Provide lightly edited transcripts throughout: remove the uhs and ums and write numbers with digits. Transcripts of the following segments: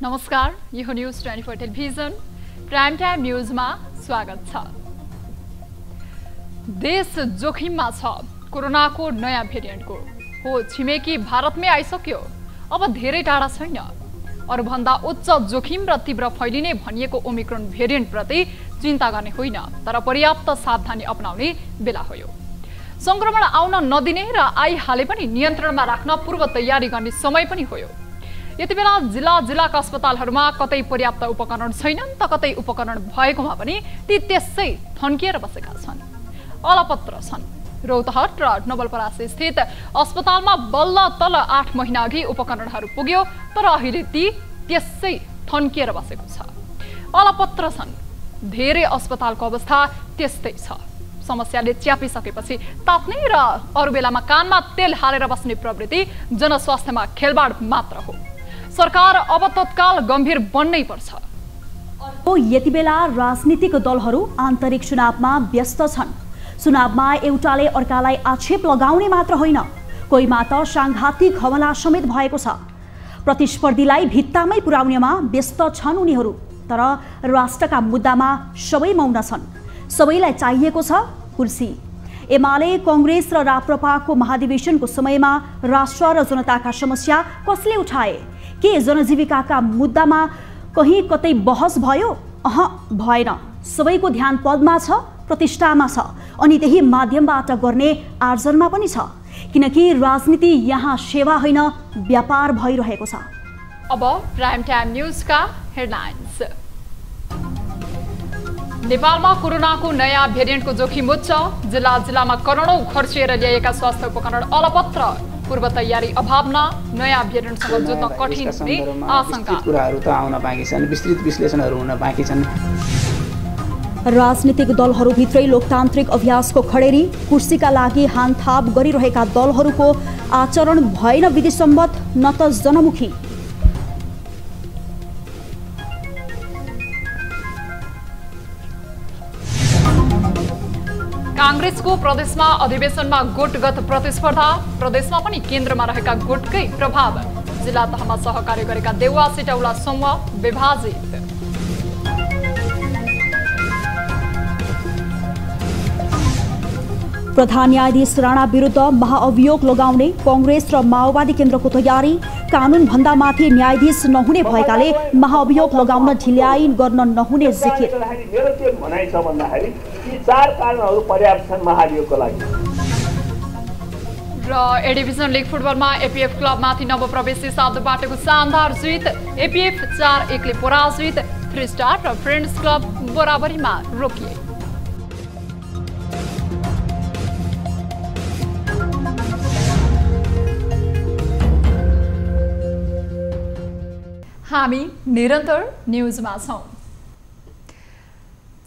नमस्कार, यो news 24 television prime time न्यूजमा स्वागत छ। देश जोखिममा छ कोरोनाको नयाँ भेरिएन्टको। हो छिमेकी भारतमै आइसक्यो, अब धेरै टाढा छैन। अरूभन्दा उच्च जोखिम र तीव्र फैलिने भनिएको ओमिक्रोन भेरिएन्ट प्रति चिन्ता गर्ने होइन, तर पर्याप्त सावधानी अपनाउने बेला हो। संक्रमण आउन नदिने र आइहाले पनि नियन्त्रणमा राख्न पूर्व तयारी गर्ने समय पनि हो। यति बेला जिल्लाका अस्पतालहरूमा कतै पर्याप्त उपकरण छैनन् त कतै उपकरण भएकोमा पनि ती त्यसै थन्किएर बसेका छन्, अलपत्र छन्। रौतहट र नवलपरासी स्थित अस्पतालमा बल्ल तल 8 महिना अघि उपकरणहरू पुग्यो, तर अहिले ती त्यसै थन्किएर बसेको छ, अलपत्र छन्। धेरै अस्पतालको अवस्था त्यस्तै छ। समस्याले च्यापिसकेपछि तात्ने र अरू बेलामा कानमा तेल हालेर बस्ने प्रवृत्ति जनस्वास्थ्यमा खेलबाड मात्र हो। सरकार अब तत्काल गम्भीर बन्नै पर्छ। यति बेला राजनीतिक दलहरू आन्तरिक चुनावमा व्यस्त छन्। चुनावमा एउटाले अर्कालाई आक्षेप लगाउने मात्र होइन, कोहीमा त सांघातिक हमला समेत भएको छ। प्रतिस्पर्धीलाई भित्तामै पुर्याउनेमा व्यस्त छन् उनीहरू, तर राष्ट्रका मुद्दामा सबै मौन छन्। सबैलाई चाहिएको छ कुर्सी। एमाले, कांग्रेस र राप्रपाको महाधिवेशनको समयमा राष्ट्र र जनताका समस्या कसले उठाए? के जनजीविकाका मुद्दामा कहीँ कतै बहस भयो? भएन। सबैको ध्यान पदमा छ, प्रतिष्ठामा छ, अनि त्यही माध्यमबाट गर्ने आर्जनमा पनि छ, किनकि राजनीति यहाँ सेवा होइन व्यापार भइरहेको छ। अब प्राइम टाइम न्यूजका हेडलाइन्स। नेपालमा कोरोनाको नयाँ भेरिएन्टको जोखिम उच्च, जिल्लामा करोडौं खर्चिएर ल्याएका स्वास्थ्य उपकरण अलपत्र, पूर्व तयारी अभावमा नयाँ भेरिएन्टसँग जुझ्न कठिन हुने आशंका। कुराहरू त आउन बाँकी छन्, विस्तृत विश्लेषणहरू हुन बाँकी छन्। राजनीतिक दलहरूभित्रै लोकतान्त्रिक अभ्यासको खडेरी, कुर्सीका लागि हानथाप गरिरहेका दलहरूको आचरण भएन विधि सम्मत न त जनमुखी। कांग्रेसको प्रदेशमा अधिवेशनमा गुटगत प्रतिस्पर्धा, प्रदेशमा पनि केन्द्रमा रहेका गुटकै प्रभाव। जिल्ला तहमा सहकार्य गरेका देउवा सिटौला समूह विभाजित। प्रधान न्यायाधीश राणा विरुद्ध महाअभियोग लगाउने कांग्रेस र माओवादी केन्द्रको तयारी। कानून भन्दा माथि न्यायाधीश नहुने भएकाले महाअभियोग लगाउन ढिल्याई गर्न नहुने जिकिर। मेरो के भनाइ छ भन्दाखेरि यी 4 कारणहरू पर्याप्त छन् महाअभियोगको लागि। र ए डिभिजन लिग फुटबलमा एपीएफ क्लबमाथि नवप्रवेशी साधुबाटको शानदार जित। एपीएफ 4-1 ले पराजित। थ्री स्टार र फ्रेन्ड्स क्लब बराबरीमा रोकिए। हामी निरन्तर न्यूजमा छौं।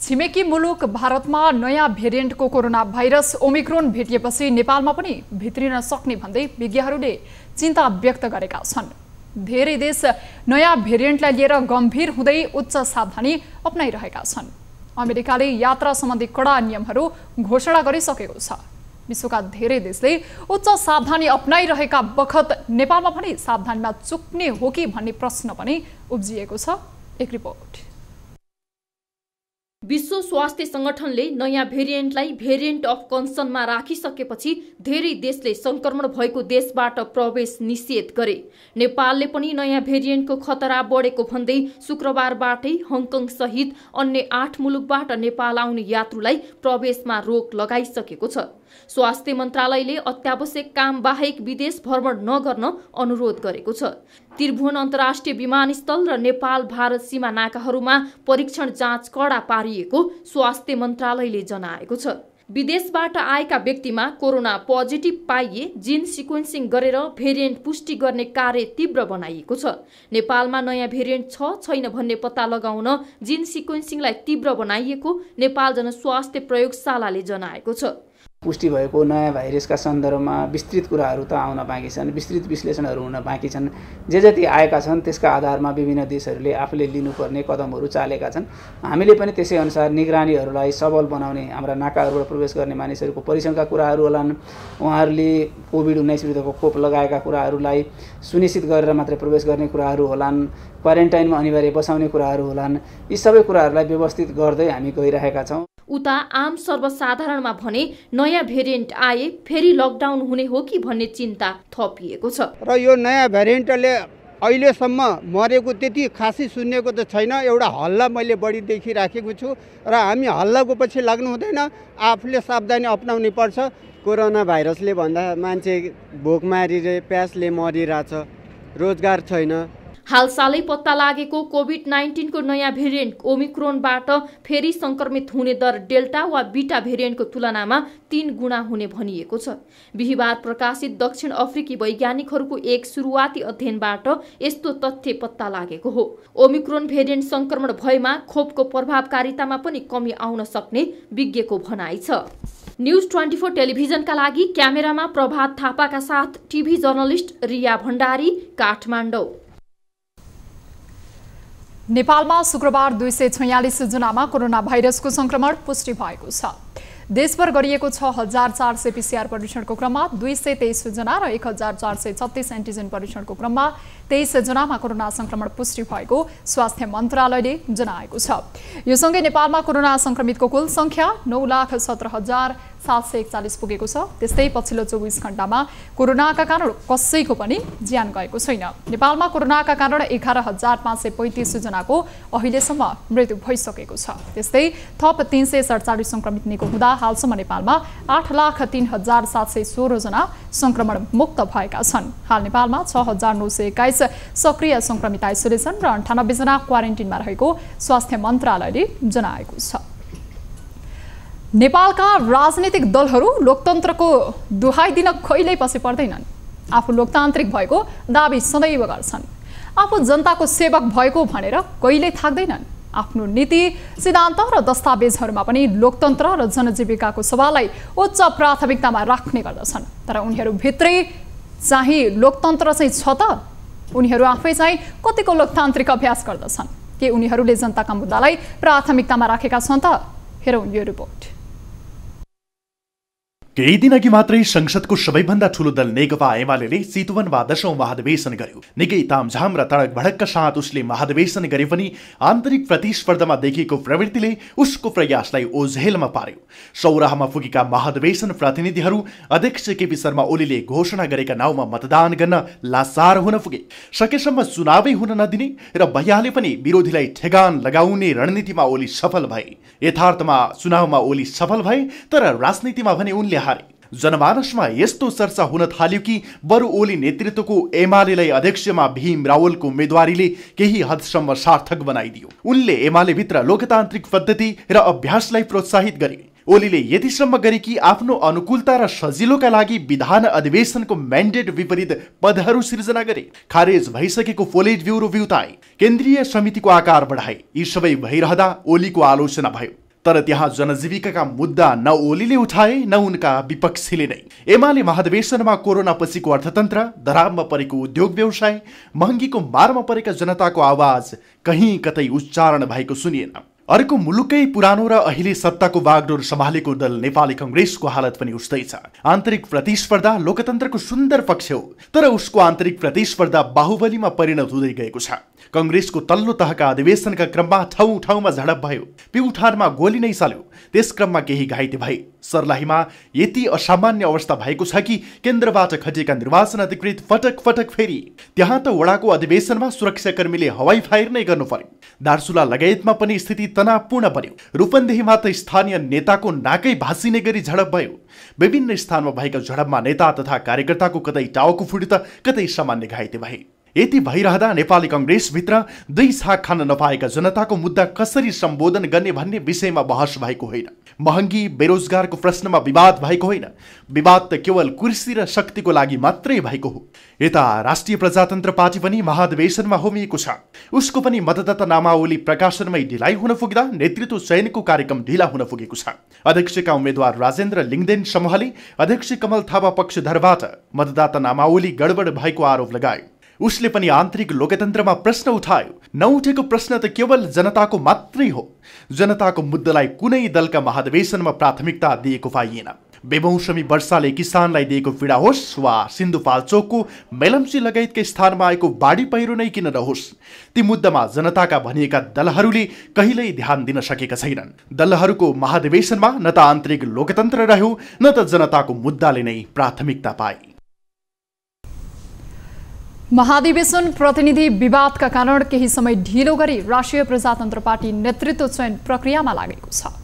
छिमेकी मुलुक भारतमा नयाँ भेरिएन्टको कोरोना भाइरस ओमिक्रोन भेटिएपछि नेपालमा पनि भित्रिन सक्ने भन्दै विज्ञहरूले चिन्ता व्यक्त गरेका छन्। धेरै देश नयाँ भेरिएन्टलाई लिएर गम्भीर हुँदै उच्च सावधानी अपनाइरहेका छन्। अमेरिकाले यात्रा सम्बन्धी कडा नियमहरू घोषणा गरिसकेको छ। विश्वका धेरै देशले उच्च सावधानी अपनाइरहेका बखत नेपालमा पनि सावधानीमा चुक्ने हो कि भन्ने प्रश्न पनि उब्जिएको छ। एक रिपोर्ट। विश्व स्वास्थ्य संगठनले नयाँ भेरिएन्टलाई भेरिएन्ट अफ कन्सर्नमा राखिसकेपछि धेरै देशले संक्रमण भएको देशबाट प्रवेश निषेध गरे। नेपालले पनि नयाँ भेरिएन्टको खतरा बढेको भन्दै शुक्रबारबाटै हङकङ सहित अन्य 8 मुलुकबाट नेपाल आउने यात्रुलाई प्रवेशमा रोक लगाइसकेको छ। स्वास्थ्य मन्त्रालयले अत्यावश्यक काम बाहेक विदेश भ्रमण नगर्न अनुरोध गरेको छ। त्रिभुवन अन्तर्राष्ट्रिय विमानस्थल र नेपाल भारत सीमा नाकाहरूमा परीक्षण जाँच कडा पारिएको स्वास्थ्य मन्त्रालयले जनाएको छ। विदेशबाट आएका व्यक्तिमा कोरोना पोजिटिभ पाइए जिन सिक्वेन्सिङ गरेर भेरिएन्ट पुष्टि गर्ने कार्य तीव्र बनाइएको छ। नेपालमा नयाँ भेरिएन्ट छैन भन्ने पत्ता लगाउन जिन सिक्वेन्सिङलाई तीव्र बनाइएको नेपाल जनस्वास्थ्य प्रयोगशालाले जनाएको छ। पुष्टि भएको नयाँ भाइरसका सन्दर्भमा विस्तृत कुराहरू त आउन बाँकी छन्, विस्तृत विश्लेषणहरू हुन बाँकी छन्। जे जति आएका छन् त्यसका आधारमा विभिन्न देशहरूले आफूले लिनुपर्ने कदमहरू चालेका छन्। हामीले पनि त्यसै अनुसार निगरानीहरूलाई सबल बनाउने, हाम्रा नाकाहरूबाट प्रवेश गर्ने मानिसहरूको परीक्षणका कुराहरू होलान्, उहाँहरूले कोभिड-19 विरुद्धको खोप लगाएका कुराहरूलाई सुनिश्चित गरेर मात्रै प्रवेश गर्ने कुराहरू होलान्, क्वारेन्टाइनमा अनिवार्य बसाउने कुराहरू होलान्। यी सबै कुराहरूलाई व्यवस्थित गर्दै हामी गइरहेका छौँ। उता आम सर्वसाधारणमा भने नयाँ भेरिएन्ट आए फेरि लकडाउन हुने हो कि भन्ने चिन्ता थपिएको छ। र यो नयाँ भेरिएन्टले अहिलेसम्म मरेको त्यति खासै सुनेको त छैन। एउटा हल्ला मैले बढी देखिराखेको छु र हामी हल्लाको पछि लाग्नु हुँदैन, आफूले सावधानी अपनाउनु पर्छ। कोरोना भाइरसले भन्दा मान्छे भोकमारीले प्यासले मरिरहेछ, रोजगार छैन। हालसालै पत्ता लागेको कोभिड-19 को नयाँ भेरिएन्ट ओमिक्रोनबाट फेरि संक्रमित हुने दर डेल्टा वा बीटा भेरिएन्टको तुलनामा 3 गुणा हुने भनिएको छ। बिहिबार प्रकाशित दक्षिण अफ्रिकी वैज्ञानिकहरूको एक सुरुवाती अध्ययनबाट यस्तो तथ्य पत्ता लागेको हो। ओमिक्रोन भेरिएन्ट संक्रमण भएमा खोपको प्रभावकारितामा पनि कमी आउन सक्ने विज्ञको भनाइ छ। न्यूज 24 टेलिभिजनका लागि क्यामेरामा प्रभात थापाका साथ टिभी जर्नलिस्ट रिया भण्डारी, काठमाडौँ। नेपालमा शुक्रबार 246 जनामा कोरोना भाइरसको संक्रमण पुष्टि भएको छ। देशभर गरिएको 6400 पीसीआर परीक्षणको क्रममा 223 जना र 1436 एन्टिजेन परीक्षणको क्रममा 23 जनामा कोरोना संक्रमण पुष्टि भएको स्वास्थ्य मन्त्रालयले जनाएको छ। यो सँगै नेपालमा कोरोना संक्रमितको कुल संख्या 9,17,741 पुगेको छ। त्यस्तै पछिल्लो 24 घण्टामा कोरोनाका कारण कसैको पनि ज्यान गएको छैन। नेपालमा कोरोनाका कारण 11,535 जनाको अहिलेसम्म मृत्यु भइसकेको छ। त्यस्तै थप 347 संक्रमित निको हुँदा हालसम्म नेपालमा 8,03,716 जना संक्रमण मुक्त भएका छन्। हाल नेपालमा 6,921 सक्रिय संक्रमित आइसोलेसन र 98 जना क्वारेन्टिनमा रहेको स्वास्थ्य मन्त्रालयले जनाएको छ। नेपालका राजनीतिक दलहरू लोकतन्त्रको दुहाई दिन कहिल्यै पछि पर्दैनन्। आफू लोकतान्त्रिक भएको दाबी सदैव गर्छन्। आफू जनताको सेवक भएको भनेर कहिल्यै थाक्दैनन्। आफ्नो नीति, सिद्धान्त र दस्तावेजहरूमा पनि लोकतन्त्र र जनजीविकाको सवाललाई उच्च प्राथमिकतामा राख्ने गर्दछन्। तर उनीहरू भित्रै चाहिँ लोकतन्त्र चाहिँ छ त? उनीहरू आफै चाहिँ कतिको लोकतान्त्रिक अभ्यास गर्दछन्? के उनीहरूले जनताका मुद्दालाई प्राथमिकतामा राखेका छन् त? हेरौँ यो रिपोर्ट। केही दिन अघि मात्रै संसदको सबैभन्दा ठूलो दल नेकपा एमाले चितवनमा 10औं महाधिवेशन गर्यो। निकै तामझाम र तडक भडकका साथ उसले महाधिवेशन गरे पनि आन्तरिक प्रतिस्पर्धामा देखिएको प्रवृत्तिले उसको प्रयासलाई ओझेलमा पार्यो। सौराहमा पुगेका महाधिवेशन प्रतिनिधिहरू अध्यक्ष केपी शर्मा ओलीले घोषणा गरेका नाउँमा मतदान गर्न लाचार हुन पुगे। सकेसम्म चुनावै हुन नदिने र भइहाले पनि विरोधीलाई ठेगान लगाउने रणनीतिमा ओली सफल भए। यथार्थमा चुनावमा ओली सफल भए, तर राजनीतिमा भने उनले हारे। जनमानसमा यस्तो चर्चा हुन थाल्यो कि बरु ओली नेतृत्वको एमालेलाई अध्यक्षमा भीम रावलको उम्मेदवारीले केही हदसम्म सार्थक बनाइदियो। उनले एमाले भित्र लोकतान्त्रिक पद्धति र अभ्यासलाई प्रोत्साहित गरे। ओलीले यतिसम्म गरे कि आफ्नो अनुकूलता र सजिलोका लागि विधान अधिवेशनको म्यान्डेट विपरीत पदहरू सिर्जना गरे। खारेज भइसकेको पोलिट ब्युरो बिउताए, केन्द्रीय समितिको आकार बढाए। यी सबै भइरहँदा ओलीको आलोचना भयो। तर त्यहाँ जनजीविकाका मुद्दा न ओलीले उठाए न उनका विपक्षीले नै। एमाले महाधिवेशनमा कोरोना पछिको अर्थतन्त्र, दराममा परेको उद्योग व्यवसाय, महँगीको मारमा परेका जनताको आवाज कहीँ कतै उच्चारण भएको सुनिएन। अर्को मुलुकै पुरानो र अहिले सत्ताको बागडोर सम्हालेको दल नेपाली कांग्रेसको हालत पनि उस्तै छ। आन्तरिक प्रतिस्पर्धा लोकतन्त्रको सुन्दर पक्ष हो, तर उसको आन्तरिक प्रतिस्पर्धा बाहुबलीमा परिणत हुँदै गएको छ। कांग्रेसको तल्लो तहका अधिवेशनका क्रममा ठाउँ ठाउँमा झडप भयो। प्युठानमा गोली नै चल्यो। त्यस क्रममा केही घाइते भए। सर्लाहीमा यति असामान्य अवस्था भएको छ कि केन्द्रबाट खटेका निर्वाचन अधिकृत फटक फटक फेरि। त्यहाँ त वडाको अधिवेशनमा सुरक्षाकर्मीले हवाई फायर नै गर्नु पर्यो। दार्चुला लगायतमा पनि स्थिति तनावपूर्ण बन्यो। रूपन्देहीमा त स्थानीय नेताको नाकै भाँसिने गरी झडप भयो। विभिन्न स्थानमा भएका झडपमा नेता तथा कार्यकर्ताको कतै टाउको फुट्यो त कतै सामान्य घाइते भए। यति भइरहँदा नेपाली कांग्रेसभित्र दुई छाक खान नपाएका जनताको मुद्दा कसरी सम्बोधन गर्ने भन्ने विषयमा बहस भएको होइन। महँगी, बेरोजगारको प्रश्नमा विवाद भएको होइन। विवाद त केवल कुर्सी र शक्तिको लागि मात्रै भएको हो। यता राष्ट्रिय प्रजातन्त्र पार्टी पनि महाधिवेशनमा होमिएको छ। उसको पनि मतदाता नामावली प्रकाशनमै ढिलाइ हुन पुग्दा नेतृत्व चयनको कार्यक्रम ढिला हुन पुगेको छ। अध्यक्षका उम्मेद्वार राजेन्द्र लिङदेन समूहले अध्यक्ष कमल थापा पक्षधरबाट मतदाता नामावली गडबड भएको आरोप लगायो। उसले पनि आन्तरिक लोकतन्त्रमा प्रश्न उठायो। नउठेको प्रश्न त केवल जनताको मात्रै हो। जनताको मुद्दालाई कुनै दलका महाधिवेशनमा प्राथमिकता दिएको पाइएन। बेमौसमी वर्षाले किसानलाई दिएको पीडा होस् वा सिन्धुपाल्चोकको मेलम्ची लगायतका स्थानमा आएको बाढी पहिरो नै किन रहोस्, ती मुद्दामा जनताका भनिएका दलहरूले कहिल्यै ध्यान दिन सकेका छैनन्। दलहरूको महाधिवेशनमा न त आन्तरिक लोकतन्त्र रह्यो न त जनताको मुद्दाले नै प्राथमिकता पाए। महाधिवेशन प्रतिनिधि विवादका कारण केही समय ढिलो गरी राष्ट्रिय प्रजातन्त्र पार्टी नेतृत्व चयन प्रक्रियामा लागेको छ।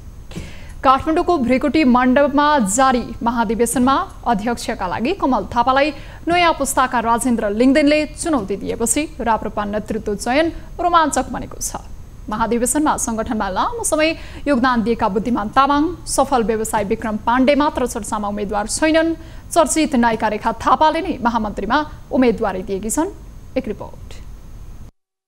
काठमाडौँको भ्रिकुटी मण्डपमा जारी महाधिवेशनमा अध्यक्षका लागि कमल थापालाई नयाँ पुस्ताका राजेन्द्र लिङदेनले चुनौती दिएपछि राप्रपा नेतृत्व चयन रोमाञ्चक बनेको छ। महाधिवेशनमा संगठनमा लामो समय योगदान दिएका बुद्धिमान तामाङ, सफल व्यवसायी विक्रम पाण्डे मात्र चर्चामा उम्मेद्वार छैनन्। चर्चित नायिका रेखा थापाले नै महामन्त्रीमा उम्मेदवारी दिएकी छन्। एक रिपोर्ट।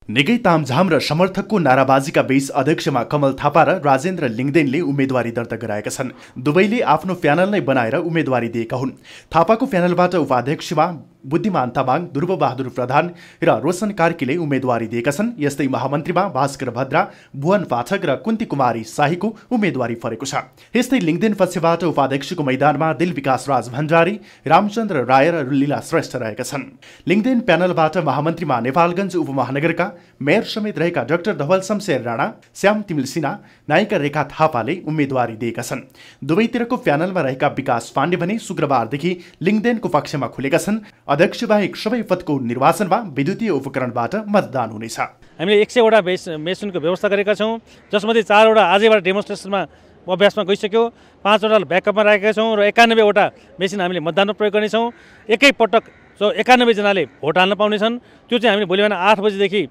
निकै तामझाम र समर्थकको नाराबाजीका बीच अध्यक्षमा कमल थापा र राजेन्द्र लिङदेनले उम्मेदवारी दर्ता गराएका छन्। दुवैले आफ्नो प्यानल नै बनाएर उम्मेदवारी दिएका हुन्। थापाको प्यानलबाट उपाध्यक्षमा बुद्धिमान तामाङ, ध्रुवबहादुर प्रधान र रोशन कार्कीले उम्मेदवारी दिएका छन्। यस्तै महामन्त्रीमा भास्कर भद्रा, भुवन पाठक र कुन्ती कुमारी शाहीको उम्मेदवारी फरेको छ। यस्तै लिङदेन पक्षबाट उपाध्यक्षको मैदानमा दिल विकास राज भण्डारी, रामचन्द्र राय र लीला श्रेष्ठ रहेका छन्। लिङदेन प्यानलबाट महामन्त्रीमा नेपालगञ्ज उपमहानगरका मेयर समेत रहेका डाक्टर धवल शमशेर राणा, श्याम तिमिल सिन्हा, नायिका रेखा थापाले उम्मेदवारी दिएका छन्। दुवैतिरको प्यानलमा रहेका विकास पाण्डे भने शुक्रबारदेखि लिङदेनको पक्षमा खुलेका छन्। अध्यक्ष बाहेक सबै पदको निर्वाचनमा विद्युतीय उपकरणबाट मतदान हुनेछ। हामीले 100 वटा मेसिनको व्यवस्था गरेका छौँ, जसमध्ये 4 वटा आजैबाट डेमोन्स्ट्रेसनमा अभ्यासमा गइसक्यो, 5 वटा ब्याकअपमा राखेका छौँ र 91 वटा मेसिन हामीले मतदानमा प्रयोग गर्नेछौँ। एकै पटक 91 जनाले भोट हाल्न पाउनेछन्। त्यो चाहिँ हामीले भोलि बिहान 8 बजेदेखि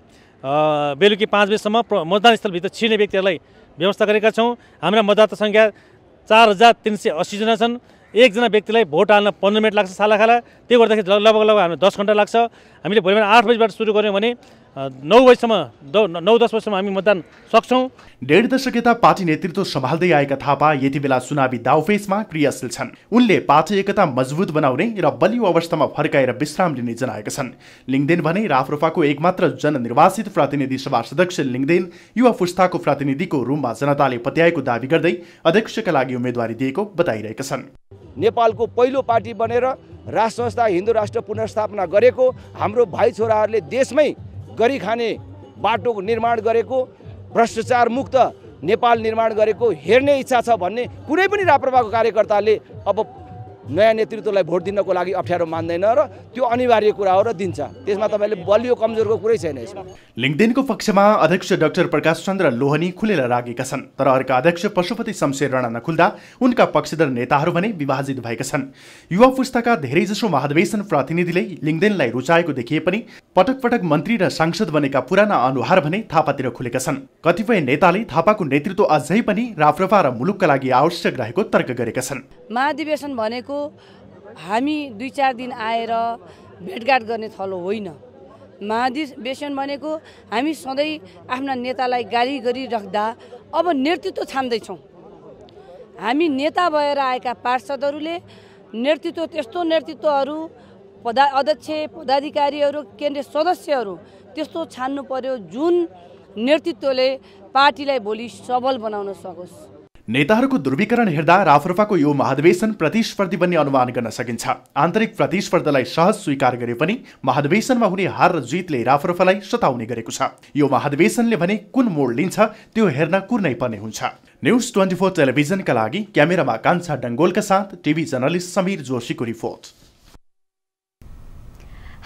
बेलुकी 5 बजेसम्म मतदान स्थलभित्र छिर्ने व्यक्तिहरूलाई व्यवस्था गरेका छौँ। हाम्रा मतदाता सङ्ख्या 4380 जना छन्। एकजना व्यक्तिलाई भोट हाल्न 15 मिनट लाग्छ सालाखाला। त्यो गर्दाखेरि लगभग हामीलाई 10 घण्टा लाग्छ। हामीले भोलि बिहान 8 बजीबाट सुरु गऱ्यौँ भने 9 बजीसम्म 9-10 बजीसम्म हामी मतदान सक्छौँ। 1.5 दशक यता पार्टी नेतृत्व सम्हाल्दै आएका थापा यति बेला चुनावी दाउपेचमा क्रियाशील छन्। उनले पार्टी एकता मजबुत बनाउने र बलियो अवस्थामा फर्काएर विश्राम लिने जनाएका छन्। लिङदेन भने राप्रपाको एकमात्र जननिर्वाचित प्रतिनिधि सभा सदस्य लिङदेन युवा पुस्ताको प्रतिनिधिको रूपमा जनताले पत्याएको दावी गर्दै अध्यक्षका लागि उम्मेदवारी दिएको बताइरहेका छन्। नेपालको पहिलो पार्टी बनेर राष्ट्र संस्था हिन्दू राष्ट्र पुनर्स्थापना गरेको, हाम्रो भाइ छोराहरूले देशमै गरी खाने बाटोको निर्माण गरेको, भ्रष्टाचार मुक्त नेपाल निर्माण गरेको हेर्ने इच्छा छ भन्ने कुनै पनि राप्रपाको कार्यकर्ताले अब नयाँ नेतृत्वलाई भोट दिनको लागि अप्ठ्यारो मान्दैन र त्यो अनिवार्य कुरा हो र दिन्छ। त्यसमा तपाईँले बलियो कमजोरको कुरै छैन यसमा। लिङदेनको पक्षमा अध्यक्ष डाक्टर प्रकाश चन्द्र लोहनी खुलेर राखेका छन्, तर अर्का अध्यक्ष पशुपति शमशेर राणा नखुल्दा उनका पक्षधर नेताहरू भने विभाजित भएका छन्। युवा पुस्ताका धेरैजसो महाधिवेशन प्रतिनिधिले लिङदेनलाई रुचाएको देखिए पनि पटक पटक मन्त्री र सांसद बनेका पुराना अनुहार भने थापातिर खुलेका छन्। कतिपय नेताले थापाको नेतृत्व अझै पनि राप्रपा र मुलुकका लागि आवश्यक रहेको तर्क गरेका छन्। महाधिवेशन भनेको हामी 2-4 दिन आएर भेटघाट गर्ने थलो होइन। महाधिवेशन भनेको हामी सधैँ आफ्ना नेतालाई गाली गरिराख्दा अब नेतृत्व छान्दैछौँ। हामी नेता भएर आएका पार्षदहरूले नेतृत्व, त्यस्तो नेतृत्वहरू अध्यक्ष, पदाधिकारीहरू, केन्द्रीय सदस्यहरू त्यस्तो छान्नु पर्यो जुन नेतृत्वले पार्टीलाई भोलि सबल बनाउन सकोस्। नेताहरूको ध्रुवीकरण हेर्दा राप्रपाको यो महाधिवेशन प्रतिस्पर्धी बन्ने अनुमान गर्न सकिन्छ। आन्तरिक प्रतिस्पर्धालाई सहज स्वीकार गरे पनि महाधिवेशनमा हुने हार र जितले राप्रपालाई सताउने गरेको छ। यो महाधिवेशनले भने कुन मोड लिन्छ त्यो हेर्न कुर्नै पर्ने हुन्छ। न्युज 24 टेलिभिजनका लागि क्यामेरामा कान्छा डङ्गोलका साथ टिभी जर्नलिस्ट समीर जोशीको रिपोर्ट।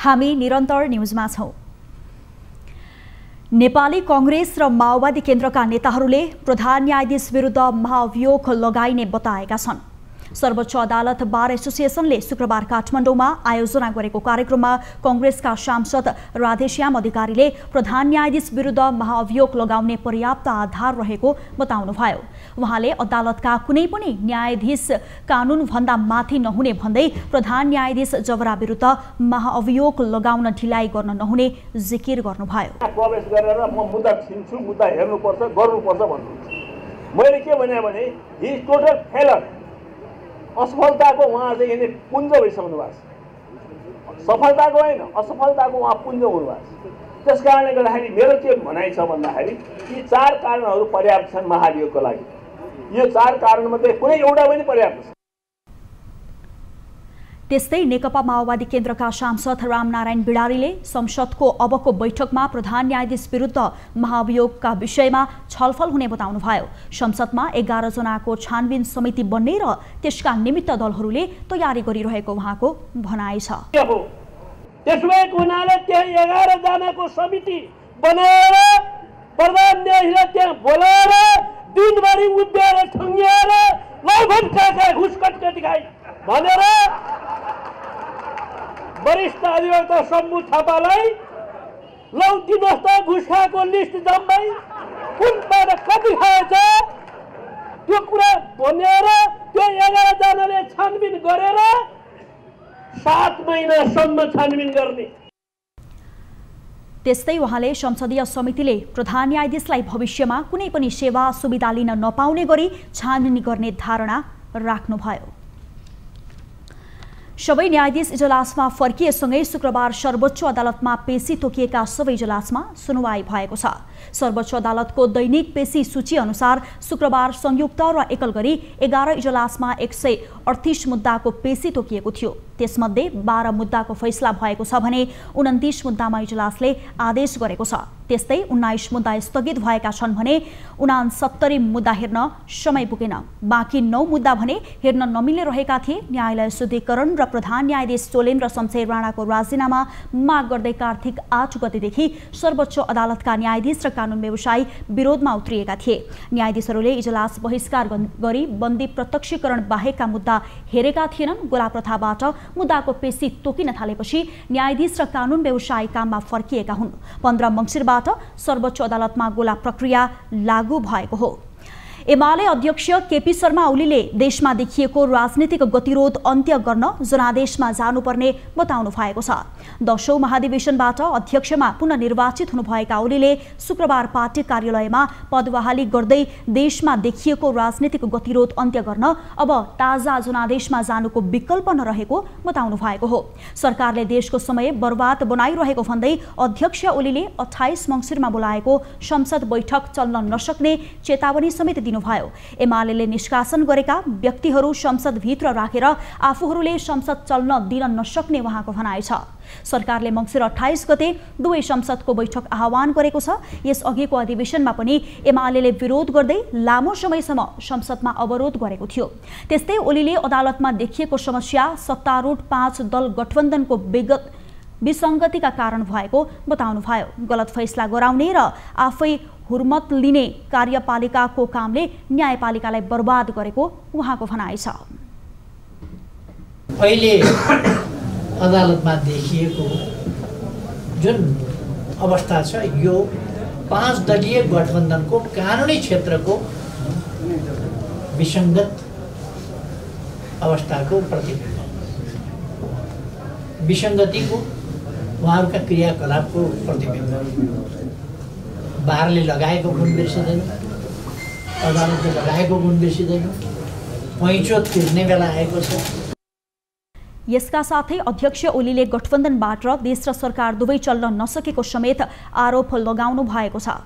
हामी निरन्तर न्युजमा छौं। नेपाली कांग्रेस र माओवादी केन्द्रका नेताहरूले प्रधान न्यायाधीश विरुद्ध महाभियोग लगाइने बताएका छन्। सर्वोच्च अदालत बार एसोसिएसनले शुक्रबार काठमाडौँमा आयोजना गरेको कार्यक्रममा कांग्रेसका सांसद राधेश्याम अधिकारीले प्रधान न्यायाधीश विरुद्ध महाभियोग लगाउने पर्याप्त आधार रहेको बताउनुभयो। उहाँले अदालतका कुनै पनि न्यायाधीश कानूनभन्दा माथि नहुने भन्दै प्रधान न्यायाधीश जबरा विरुद्ध महाअभियोग लगाउन ढिलाइ गर्न नहुने जिकिर गर्नुभयो। प्रवेश गरेर म मुद्दा छिन्छु, मुद्दा हेर्नुपर्छ, गर्नुपर्छ भन्नुहुन्छ। मैले के भने हि इज टोटल फेलर। असफलताको उहाँ चाहिँ यिनी पुञ्ज भइसक्नु भएको छ। सफलताको होइन, असफलताको उहाँ पुञ्ज हुनुभएको छ। त्यस कारणले गर्दाखेरि मेरो के भनाइ छ भन्दाखेरि यी 4 कारणहरू पर्याप्त छन् महाभियोगको लागि। यो 4 कारणमध्ये कुनै एउटा पनि पर्याप्त छ। त्यस्तै नेकपा माओवादी केन्द्रका सांसद रामनारायण बिडारीले संसदको अबको बैठकमा प्रधान न्यायाधीश विरुद्ध महाभियोगका विषयमा छलफल हुने बताउनुभयो। संसदमा 11 जनाको छानबिन समिति बन्ने र त्यसका निमित्त दलहरूले तयारी गरिरहेको उहाँको भनाइ छ। त्यसैको हुनाले त्यहाँ 11 जनाको समिति बनाएर प्रधान न्यायाधीशले त्यहाँ बोलाएर दिनभरि उभिएर ठुङ्ग्याएर लौभन काका घुस कटकटी खाइ भनेर वरिष्ठ अधिवक्ता शम्भु थापालाई लौ दिनुहोस् त घुस खाएको लिस्ट जम्मै कुनबाट कति खाएछ त्यो कुरा भनेर त्यो 11 जनाले छानबिन गरेर 7 महिनासम्म छानबिन गर्ने। त्यस्तै उहाँले संसदीय समितिले प्रधान न्यायाधीशलाई भविष्यमा कुनै पनि सेवा सुविधा लिन नपाउने गरी छानबिन गर्ने धारणा राख्नुभयो। सबै न्यायाधीश इजलासमा फर्किएसँगै शुक्रबार सर्वोच्च अदालतमा पेशी तोकिएका सबै इजलासमा सुनवाई भएको छ। सर्वोच्च अदालतको दैनिक पेशी सूची अनुसार शुक्रबार संयुक्त र एकल गरी 11 इजलासमा 138 मुद्दाको पेशी तोकिएको थियो। त्यसमध्ये 12 मुद्दाको फैसला भएको छ भने 29 मुद्दामा इजलासले आदेश गरेको छ। त्यस्तै 19 मुद्दा स्थगित भएका छन् भने 69 मुद्दा हेर्न समय पुगेन। बाँकी 9 मुद्दा भने हेर्न नमिल्ने रहेका थिए। न्यायालय शुद्धिकरण र प्रधान न्यायाधीश सोलेम र शमशेर राणाको राजीनामा माग गर्दै कार्तिक 8 गतेदेखि सर्वोच्च अदालतका न्यायाधीश र कानुन व्यवसायी विरोधमा उत्रिएका थिए। न्यायाधीशहरूले इजलास बहिष्कार गरी बन्दी प्रत्यक्षीकरण बाहेकका मुद्दा हेरेका थिएनन्। गोला प्रथाबाट मुद्दाको पेशी तोकिन थालेपछि न्यायाधीश र कानुन व्यवसायी काममा फर्किएका हुन्। 15 मङ्सिरबाट सर्वोच्च अदालतमा गोला प्रक्रिया लागू भएको हो। एमाले अध्यक्ष केपी शर्मा ओलीले देशमा देखिएको राजनीतिक गतिरोध अन्त्य गर्न जनादेशमा जानुपर्ने बताउनु भएको छ। 10औं महाधिवेशनबाट अध्यक्षमा पुनः निर्वाचित हुनुभएका ओलीले शुक्रबार पार्टी कार्यालयमा पदबहाली गर्दै देशमा देखिएको राजनीतिक गतिरोध अन्त्य गर्न अब ताजा जनादेशमा जानुको विकल्प नरहेको बताउनु भएको हो। सरकारले देशको समय बर्बाद बनाइरहेको भन्दै अध्यक्ष ओलीले 28 मङ्सिरमा बोलाएको संसद बैठक चल्न नसक्ने चेतावनी समेत दिनुभयो। एमालेले निष्कासन गरेका व्यक्तिहरू संसदभित्र राखेर आफूहरूले संसद चल्न दिन नसक्ने उहाँको भनाइ छ। सरकारले मङ्सिर 28 गते दुवै संसदको बैठक आह्वान गरेको छ। यस अघिको अधिवेशनमा पनि एमालेले विरोध गर्दै लामो समयसम्म संसदमा अवरोध गरेको थियो। त्यस्तै ओलीले अदालतमा देखिएको समस्या सत्तारूढ 5 दल गठबन्धनको विसङ्गतिका कारण भएको बताउनुभयो। गलत फैसला गराउने र आफै हुर्मत लिने कार्यपालिकाको कामले न्यायपालिकालाई बर्बाद गरेको उहाँको भनाइ छ। अहिले अदालतमा देखिएको जुन अवस्था छ यो 5 दलीय गठबन्धनको कानुनी क्षेत्रको विसङ्गत अवस्थाको प्रतिबिम्ब, विसङ्गतिको उहाँहरूका क्रियाकलापको प्रतिबिम्ब। बारले लगाएको गुण बिर्सिँदैन, अदालतले लगाएको गुण बिर्सिँदैन, पैँचो तिर्ने बेला आएको छ। यसका साथै अध्यक्ष ओलीले गठबन्धनबाट देश र सरकार दुवै चल्न नसकेको समेत आरोप लगाउनु भएको छ।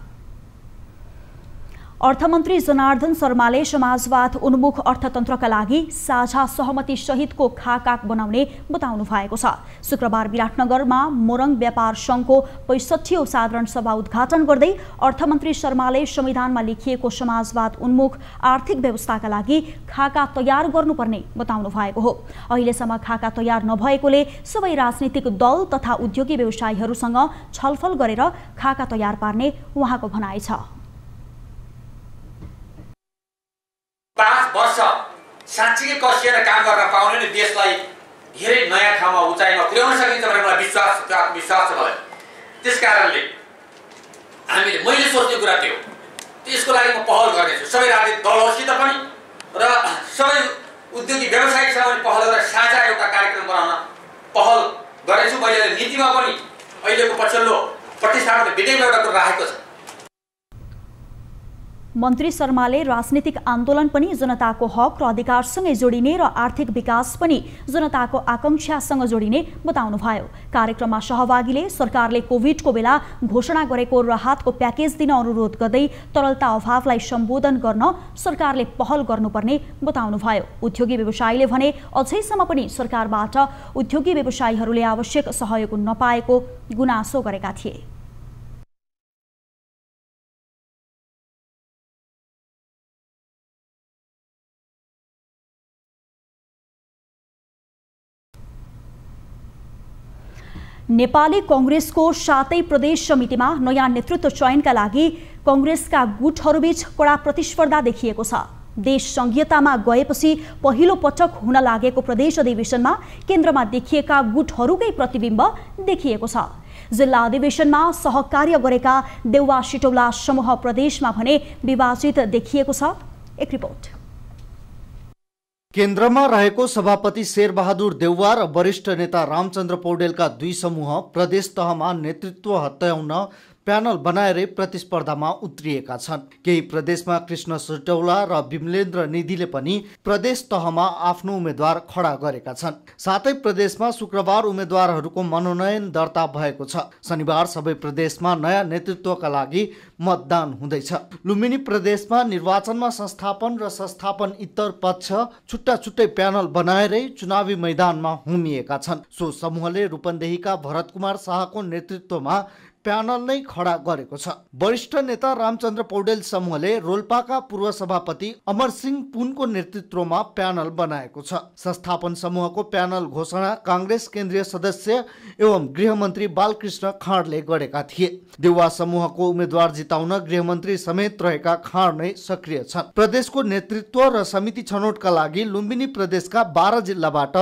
अर्थमन्त्री जनार्दन शर्माले समाजवाद उन्मुख अर्थतन्त्रका लागि साझा सहमति सहितको खाका बनाउने बताउनु भएको छ। शुक्रबार विराटनगरमा मोरङ व्यापार सङ्घको 65औं साधारण सभा उद्घाटन गर्दै अर्थमन्त्री शर्माले संविधानमा लेखिएको समाजवाद उन्मुख आर्थिक व्यवस्थाका लागि खाका तयार गर्नुपर्ने बताउनु भएको हो। अहिलेसम्म खाका तयार नभएकोले सबै राजनीतिक दल तथा उद्योगी व्यवसायीहरूसँग छलफल गरेर खाका तयार पार्ने उहाँको भनाइ छ। 5 वर्ष साँच्चीकै कसिएर काम गर्न पाउने नि देशलाई धेरै नयाँ ठाउँमा उचाइमा पुर्याउन सकिन्छ भन्ने मलाई विश्वास छ मलाई। त्यसकारणले मैले सोच्ने कुरा त्यो त्यसको लागि म पहल गर्नेछु। सबै राजनीतिक दलहरूसित पनि र सबै उद्योगी व्यवसायीसँग पनि पहल गरेर साझा एउटा कार्यक्रम बनाउन पहल गरेछु। मैले नीतिमा पनि अहिलेको पछिल्लो प्रतिष्ठापन विधेयकमा एउटा कुरा राखेको छ। मन्त्री शर्माले राजनीतिक आन्दोलन पनि जनताको हक र अधिकारसँगै जोडिने र आर्थिक विकास पनि जनताको आकांक्षासँग जोडिने बताउनुभयो। कार्यक्रममा सहभागीले सरकारले कोभिडको बेला घोषणा गरेको राहतको प्याकेज दिन अनुरोध गर्दै तरलता अभावलाई सम्बोधन गर्न सरकारले पहल गर्नुपर्ने बताउनुभयो। उद्योगी व्यवसायीले भने अझैसम्म पनि सरकारबाट उद्योगी व्यवसायीहरूले आवश्यक सहयोग नपाएको गुनासो गरेका थिए। नेपाली कांग्रेसको 7औं प्रदेश समितिमा नयाँ नेतृत्व चयनका लागि कांग्रेसका गुटहरूबीच कडा प्रतिस्पर्धा देखिएको छ। देश संघीयतामा गएपछि पहिलो पटक हुन लागेको प्रदेश अधिवेशनमा केन्द्रमा देखिएका गुटहरूकै प्रतिबिम्ब देखिएको छ। जिल्ला अधिवेशनमा सहकार्य गरेका देउवा सिटौला समूह प्रदेशमा भने विभाजित देखिएको छ। एक रिपोर्ट। केन्द्रमा रहेको सभापति शेरबहादुर देउवा र वरिष्ठ नेता रामचन्द्र पौडेलका दुई समूह प्रदेश तहमा नेतृत्व हत्याउन प्यानल बनाएरै प्रतिस्पर्धामा उत्रिएका छन्। केही प्रदेशमा कृष्ण सिटौला र विमलेन्द्र निधिले पनि प्रदेश तहमा आफ्नो उम्मेद्वार खडा गरेका छन्। सातै प्रदेशमा शुक्रबार उम्मेद्वारहरूको मनोनयन दर्ता भएको छ। शनिबार सबै प्रदेशमा नयाँ नेतृत्वका लागि मतदान हुँदैछ। लुम्बिनी प्रदेशमा निर्वाचनमा संस्थापन र संस्थापन इतर पक्ष छुट्टा छुट्टै प्यानल बनाएरै चुनावी मैदानमा हुमिएका छन्। सो समूहले रूपन्देहीका भरत कुमार शाहको नेतृत्वमा प्यानल नै खडा गरेको छ। वरिष्ठ नेता रामचन्द्र पौडेल समूहले रोल्पाका पूर्व सभापति अमर सिंह पुनको नेतृत्वमा प्यानल बनाएको छ। संस्थापन समूहको प्यानल घोषणा कांग्रेस केन्द्रीय सदस्य एवं गृहमन्त्री बालकृष्ण खाँडले गरेका थिए। देउवा समूहको उम्मेद्वार जिताउन गृहमन्त्री समेत रहेका खाँड नै सक्रिय छन्। प्रदेशको नेतृत्व र समिति छनौटका लागि लुम्बिनी प्रदेशका 12 जिल्लाबाट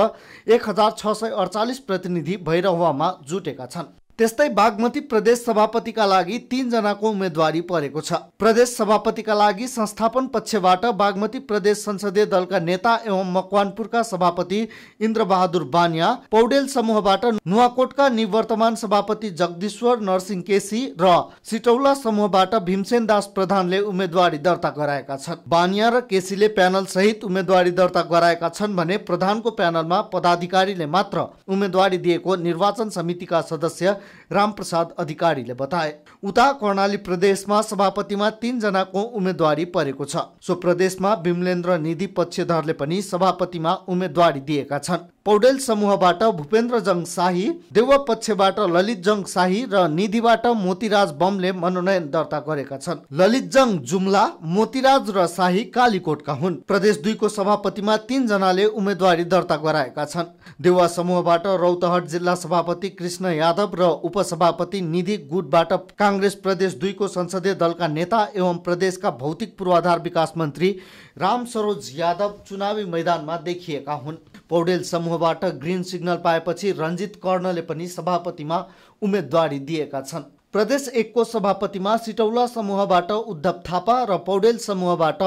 1648 प्रतिनिधि भैरहवामा जुटेका छन्। त्यस्तै बागमती प्रदेश सभापतिका लागि 3 जनाको उम्मेदवारी परेको छ। प्रदेश सभापतिका लागि संस्थापन पक्षबाट बागमती प्रदेश संसदीय दलका नेता एवं मकवानपुरका सभापति इन्द्रबहादुर बानिया, पौडेल समूहबाट नुवाकोटका निवर्तमान सभापति जगदीश्वर नरसिंह केसी र सिटौला समूहबाट भीमसेन दास प्रधानले उम्मेदवारी दर्ता गराएका छन्। बानिया र केसीले प्यानल सहित उम्मेदवारी दर्ता गराएका छन् भने प्रधानको प्यानलमा पदाधिकारीले मात्र उम्मेदवारी दिएको निर्वाचन समितिका सदस्य रामप्रसाद अधिकारीले बताए। उता कर्णाली प्रदेशमा सभापतिमा 3 जनाको उम्मेदवारी परेको छ। सो प्रदेशमा विमलेन्द्र निधि पक्षधरले पनि सभापतिमा उम्मेदवारी दिएका छन्। पौडेल समूहबाट भूपेन्द्र जङ शाही, देउवा पक्षबाट ललित जङ शाही र निधिबाट मोतीराज बमले मनोनयन दर्ता गरेका छन्। ललित जङ जुम्ला, मोतीराज र शाही कालीकोटका हुन्। प्रदेश 2 को सभापतिमा 3 जनाले उम्मेदवारी दर्ता गराएका छन्। देउवा समूहबाट रौतहट जिल्ला सभापति कृष्ण यादव र उपसभापति निधि गुटबाट कांग्रेस प्रदेश 2 को संसदीय दलका नेता एवं प्रदेशका भौतिक पूर्वाधार विकास मन्त्री राम सरोज यादव चुनावी मैदानमा देखिएका हुन्। पौडेल समूहबाट ग्रीन सिग्नल पाएपछि रञ्जित कर्णले पनि सभापतिमा उम्मेदवारी दिएका छन्। प्रदेश 1 को सभापतिमा सिटौला समूहबाट उद्धव थापा र पौडेल समूहबाट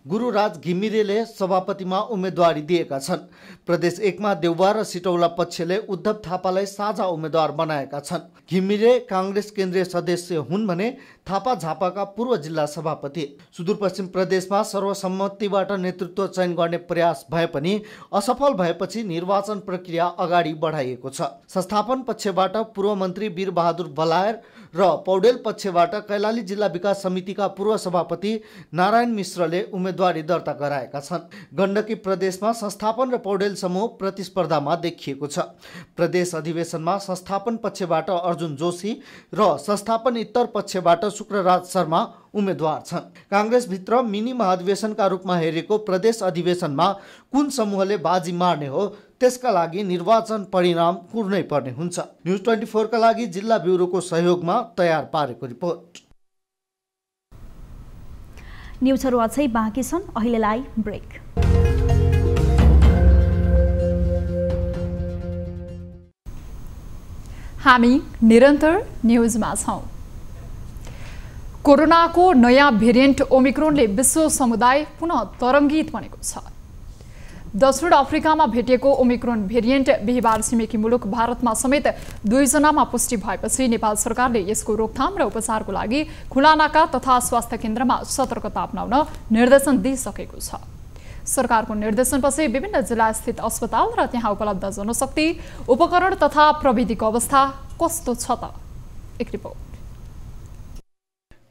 गुरुराज घिमिरेले सभापतिमा उम्मेदवारी दिएका छन्। प्रदेश 1 मा देउवा र सिटौला पक्षले उद्धव थापालाई साझा उम्मेदवार बनाएका छन्। घिमिरे कांग्रेस केन्द्रीय सदस्य हुन् भने थापा झापाका पूर्व जिल्ला सभापति। सुदूरपश्चिम प्रदेशमा सर्वसम्मतिबाट नेतृत्व चयन गर्ने प्रयास भए पनि असफल भएपछि निर्वाचन प्रक्रिया अगाडि बढाइएको छ। संस्थापन पक्षबाट पूर्व मन्त्री वीरबहादुर बलायर र पौडेल पक्षबाट कैलाली जिल्ला विकास समितिका पूर्व सभापति नारायण मिश्रले उम्मेदवारी दर्ता गराएका छन्। गण्डकी प्रदेशमा संस्थापन र पौडेल समूह प्रतिस्पर्धामा देखिएको छ। प्रदेश अधिवेशनमा संस्थापन पक्षबाट अर्जुन जोशी र संस्थापन इतर पक्षबाट शुक्रराज शर्मा उम्मेदवार छन्। कांग्रेस भित्र मिनी महाधिवेशनका रूपमा हेरेको प्रदेश अधिवेशनमा कुन समूहले बाजी मार्ने हो त्यसका लागि निर्वाचन परिणाम कुर्नै पर्ने हुन्छ। न्युज 24 का लागि जिल्ला ब्युरोको सहयोगमा तयार पारेको रिपोर्ट। न्युजहरू अझै बाँकी छन्, अहिलेलाई ब्रेक। हामी निरन्तर न्युजमा छौं। कोरोनाको नयाँ भेरिएन्ट ओमिक्रोनले विश्व समुदाय पुनः तरङ्गित बनेको छ। दक्षिण अफ्रिकामा भेटिएको ओमिक्रोन भेरिएन्ट बिहिबार छिमेकी मुलुक भारतमा समेत 2 जनामा पुष्टि भएपछि नेपाल सरकारले यसको रोकथाम र उपचारको लागि खुला नाका तथा स्वास्थ्य केन्द्रमा सतर्कता अपनाउन निर्देशन दिइसकेको छ। सरकारको निर्देशनपछि विभिन्न जिल्लास्थित अस्पताल र त्यहाँ उपलब्ध जनशक्ति, उपकरण तथा प्रविधिको अवस्था कस्तो छ त? एक रिपोर्ट।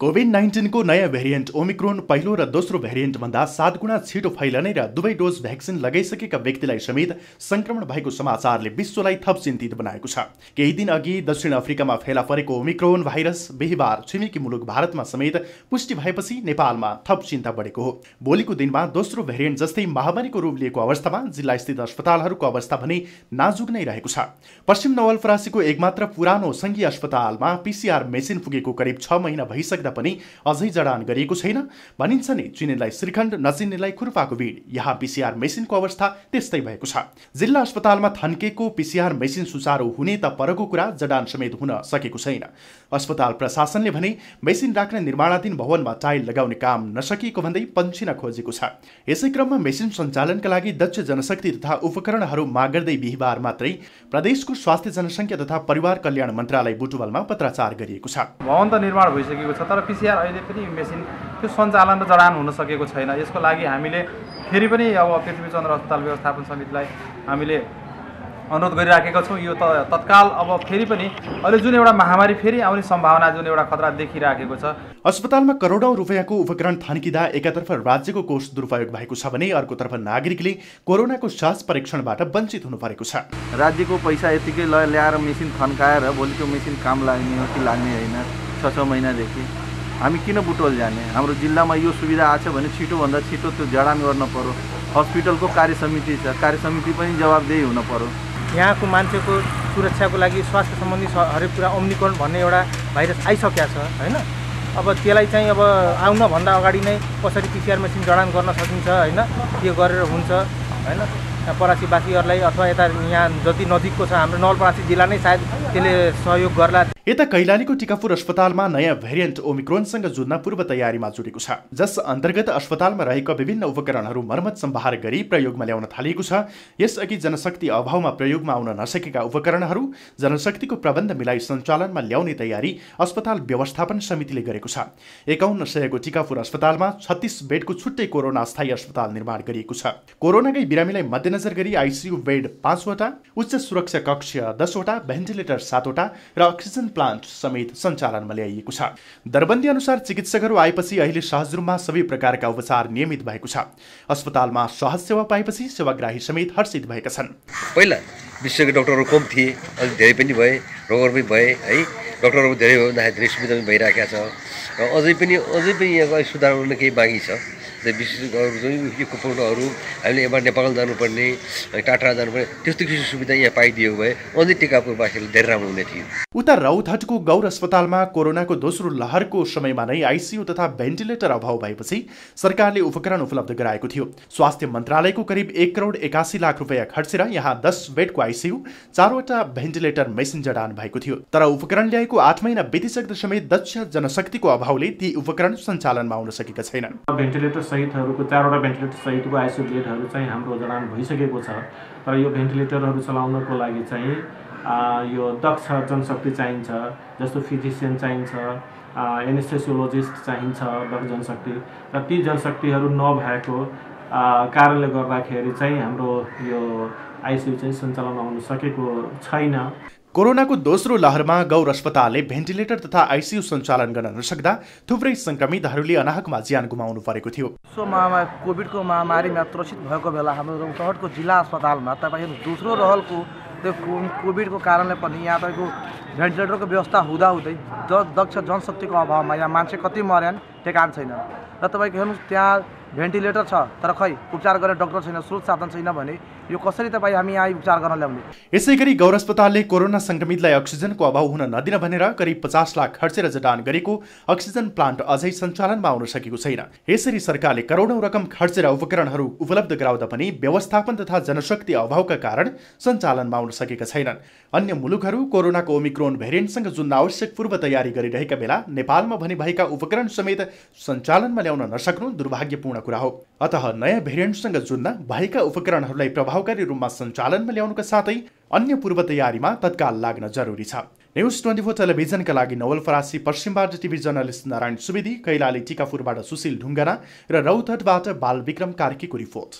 कोभिड-19 को नयाँ भेरिएन्ट ओमिक्रोन पहिलो र दोस्रो भेरिएन्ट भन्दा 7 गुणा छिटो फैलने र दुवै डोज भ्याक्सिन लगाइसकेका व्यक्तिलाई समेत संक्रमण भएको समाचारले विश्वलाई थप चिन्तित बनाएको छ। केही दिन अघि दक्षिण अफ्रिकामा फेला परेको ओमिक्रोन भाइरस बिहिबार छिमेकी मुलुक भारतमा समेत पुष्टि भएपछि नेपालमा थप चिन्ता बढेको हो। भोलिको दिनमा दोस्रो भेरिएन्ट जस्तै महामारीको रूप लिएको अवस्थामा जिल्लास्थित अस्पतालहरूको अवस्था भने नाजुक नै रहेको छ। पश्चिम नवलपरासीको एकमात्र पुरानो संघीय अस्पतालमा पीसीआर मेसिन पुगेको करिब 6 महिना भइसक्दा पनि अझै जडान गरिएको छैन। भनिन्छ नि चिनेलाई श्रीखण्ड नचिन्नेलाई खुर्पाको भिड। यहाँ पीसीआर मेसिनको अवस्था त्यस्तै भएको छ। जिल्ला अस्पतालमा थन्केको पीसीआर मेसिन सुचारू हुने त परको कुरा जडान समेत हुन सकेको छैन। अस्पताल प्रशासनले भने मेसिन राख्ने निर्माणाधीन भवनमा टाइल लगाउने काम नसकिएको भन्दै पन्छिन खोजेको छ। यसै क्रममा मेसिन सञ्चालनका लागि दक्ष जनशक्ति तथा उपकरणहरू माग गर्दै बिहिबार मात्रै प्रदेशको स्वास्थ्य जनसङ्ख्या तथा परिवार कल्याण मन्त्रालय बुटवलमा पत्राचार गरिएको छ। भवन त निर्माण भइसकेको छ, तर पीसीआर अहिले पनि मेसिन त्यो सञ्चालन र जडान हुन सकेको छैन। यसको लागि हामीले फेरि पनि अब पृथ्वीचन्द्र अस्पताल व्यवस्थापन समितिलाई हामीले अनुरोध गरिराखेका छौँ। यो त तत्काल अब फेरि पनि अहिले जुन एउटा महामारी फेरि आउने सम्भावना जुन एउटा खतरा देखिराखेको छ। अस्पतालमा करोडौं रुपैयाँको उपकरण थन्किँदा एकातर्फ राज्यको कोष दुरुपयोग भएको छ भने अर्कोतर्फ नागरिकले कोरोनाको जाँच परीक्षणबाट वञ्चित हुनु परेको छ। राज्यको पैसा यतिकै ल्याएर मेसिन थन्काएर भोलि त्यो मेसिन काम लाग्ने हो कि लाग्ने होइन। 6 महिनादेखि हामी किन बुटवल जाने? हाम्रो जिल्लामा यो सुविधा आछ भने छिटोभन्दा छिटो त्यो जडान गर्न पर्यो। हस्पिटलको कार्यसमिति छ, कार्यसमिति पनि जवाबदेही हुन पर्यो। यहाँको मान्छेको सुरक्षाको लागि स्वास्थ्य सम्बन्धी हरेक कुरा ओमिक्रोन भन्ने एउटा भाइरस आइसकेको छ हैन। अब त्यसलाई चाहिँ अब आउनभन्दा अगाडि नै कसरी पीसीआर मेसिन जडान गर्न सकिन्छ हैन, के गरेर हुन्छ हैन। परासीवासीहरूलाई अथवा यता यहाँ जति नजिकको छ हाम्रो नवलपरासी जिल्ला नै सायद त्यसले सहयोग गर्ला। यता कैलालीको टिकापुर अस्पतालमा नयाँ भेरिएन्ट ओमिक्रोनसँग जुझ्न पूर्व तयारीमा जुटेको छ, जस अन्तर्गत अस्पतालमा रहेका विभिन्न उपकरणहरू मर्मत सम्भार गरी प्रयोगमा ल्याउन थालिएको छ। यसअघि जनशक्ति अभावमा प्रयोगमा आउन नसकेका उपकरणहरू जनशक्तिको प्रबन्ध मिलाई सञ्चालनमा ल्याउने तयारी अस्पताल व्यवस्थापन समितिले गरेको छ। 5100 को टिकापुर अस्पतालमा 36 बेडको छुट्टै कोरोना अस्थायी अस्पताल निर्माण गरिएको छ। कोरोनाकै बिरामीलाई मध्यनजर गरी आइसियु बेड 5 वटा, उच्च सुरक्षा कक्ष 10 वटा, भेन्टिलेटर 7 वटा र अक्सिजन प्लान्ट समेत सञ्चालनमा ल्याइएको छ। दरबन्दी अनुसार चिकित्सकहरू आएपछि अहिले सहज रूपमा सबै प्रकारका उपचार नियमित भएको छ। अस्पतालमा सहज सेवा पाएपछि सेवाग्राही समेत हर्षित भएका छन्। पहिला विशेषज्ञ डाक्टरहरू कम थिए, अलि धेरै पनि भए, रोगहरू पनि भए है। डाक्टरहरू धेरै भन्दाखेरि धेरै सुविधा पनि भइरहेको छ र अझै पनि यहाँ सुधार हुन केही बाँकी छ। विशेषज्ञहरू जुन कुपोटहरू हामीले यहाँबाट नेपाल जानुपर्ने, टाटा जानुपर्ने त्यस्तो किसिमको सुविधा यहाँ पाइदियो भए अझै टिकापुरवासीलाई धेरै राम्रो हुने थियो। उता रौतहटको गौर अस्पतालमा कोरोनाको दोस्रो लहरको समयमा नै आइसियु तथा भेन्टिलेटर अभाव भएपछि सरकारले उपकरण उपलब्ध गराएको थियो। स्वास्थ्य मन्त्रालयको करिब 1 करोड 81 लाख रुपैयाँ खर्चेर यहाँ 10 बेडको आइसियु, 4 वटा भेन्टिलेटर मेसिन जडान भएको थियो। तर उपकरण ल्याएको 8 महिना बितिसक्दा समेत दक्ष जनशक्तिको अभावले ती उपकरण सञ्चालनमा आउन सकेका छैनन्। भेन्टिलेटर सहितहरूको 4 वटा भेन्टिलेटर सहितको आइसियु बेडहरू चाहिँ हाम्रो जडान भइसकेको छ। तर यो भेन्टिलेटरहरू चलाउनको लागि चाहिँ यो दक्ष जनशक्ति चाहिन्छ, जस्तो फिजिसियन चाहिन्छ, एनेस्थेसियोलोजिस्ट चाहिन्छ, दक्ष जनशक्ति र ती जनशक्तिहरू नभएको कारणले गर्दाखेरि चाहिँ हाम्रो यो आइसियु चाहिँ सञ्चालनमा आउन सकेको छैन। कोरोनाको दोस्रो लहरमा गौर अस्पतालले भेन्टिलेटर तथा आइसियु सञ्चालन गर्न नसक्दा थुप्रै संक्रमितहरूले अनाहकमा ज्यान गुमाउनु परेको थियो। कोभिडको महामारीमा त्रसित भएको बेला हाम्रो रौतहटको जिल्ला अस्पतालमा तपाईँ दोस्रो लहरको त्यो कोभिडको कारणले पनि यहाँ तपाईँको भेन्टिलेटरको व्यवस्था हुँदाहुँदै दक्ष जनशक्तिको अभावमा यहाँ मान्छे कति मर्यान् ठेकान छैन। र तपाईँको हेर्नुहोस् त्यहाँ भेन्टिलेटर छ तर खै उपचार गर्ने डाक्टर छैन, स्रोत साधन छैन भने यो कसरी तपाईँ हामी यहाँ उपचार गर्न ल्याउने? यसैगरी गौर अस्पतालले कोरोना संक्रमितलाई अक्सिजनको अभाव हुन नदिन भनेर करिब 50 लाख खर्चेर जडान गरेको अक्सिजन प्लान्ट अझै सञ्चालनमा आउन सकेको छैन। यसरी सरकारले करोडौं रकम खर्चेर उपकरणहरू उपलब्ध गराउँदा पनि व्यवस्थापन तथा जनशक्ति अभावका कारण सञ्चालनमा आउन सकेका छैनन्। अन्य मुलुकहरू कोरोनाको ओमिक्रोन भेरिएन्टसँग जुन आवश्यक पूर्व तयारी गरिरहेका बेला नेपालमा भने भएका उपकरण समेत सञ्चालनमा ल्याउन नसक्नु दुर्भाग्यपूर्ण महत्त्वपूर्ण कुरा हो। अतः नयाँ भेरिएन्टसँग जुझ्न भएका उपकरणहरूलाई प्रभावकारी रूपमा सञ्चालनमा ल्याउनुका साथै अन्य पूर्व तयारीमा तत्काल लाग्न जरुरी छ। न्युज 24 टेलिभिजनका लागि नवल फरासी, पश्चिमबाट टिभी जर्नलिस्ट नारायण सुवेदी, कैलाली टिकापुरबाट सुशील ढुङ्गाना र रौतहटबाट बालविक्रम कार्कीको रिपोर्ट।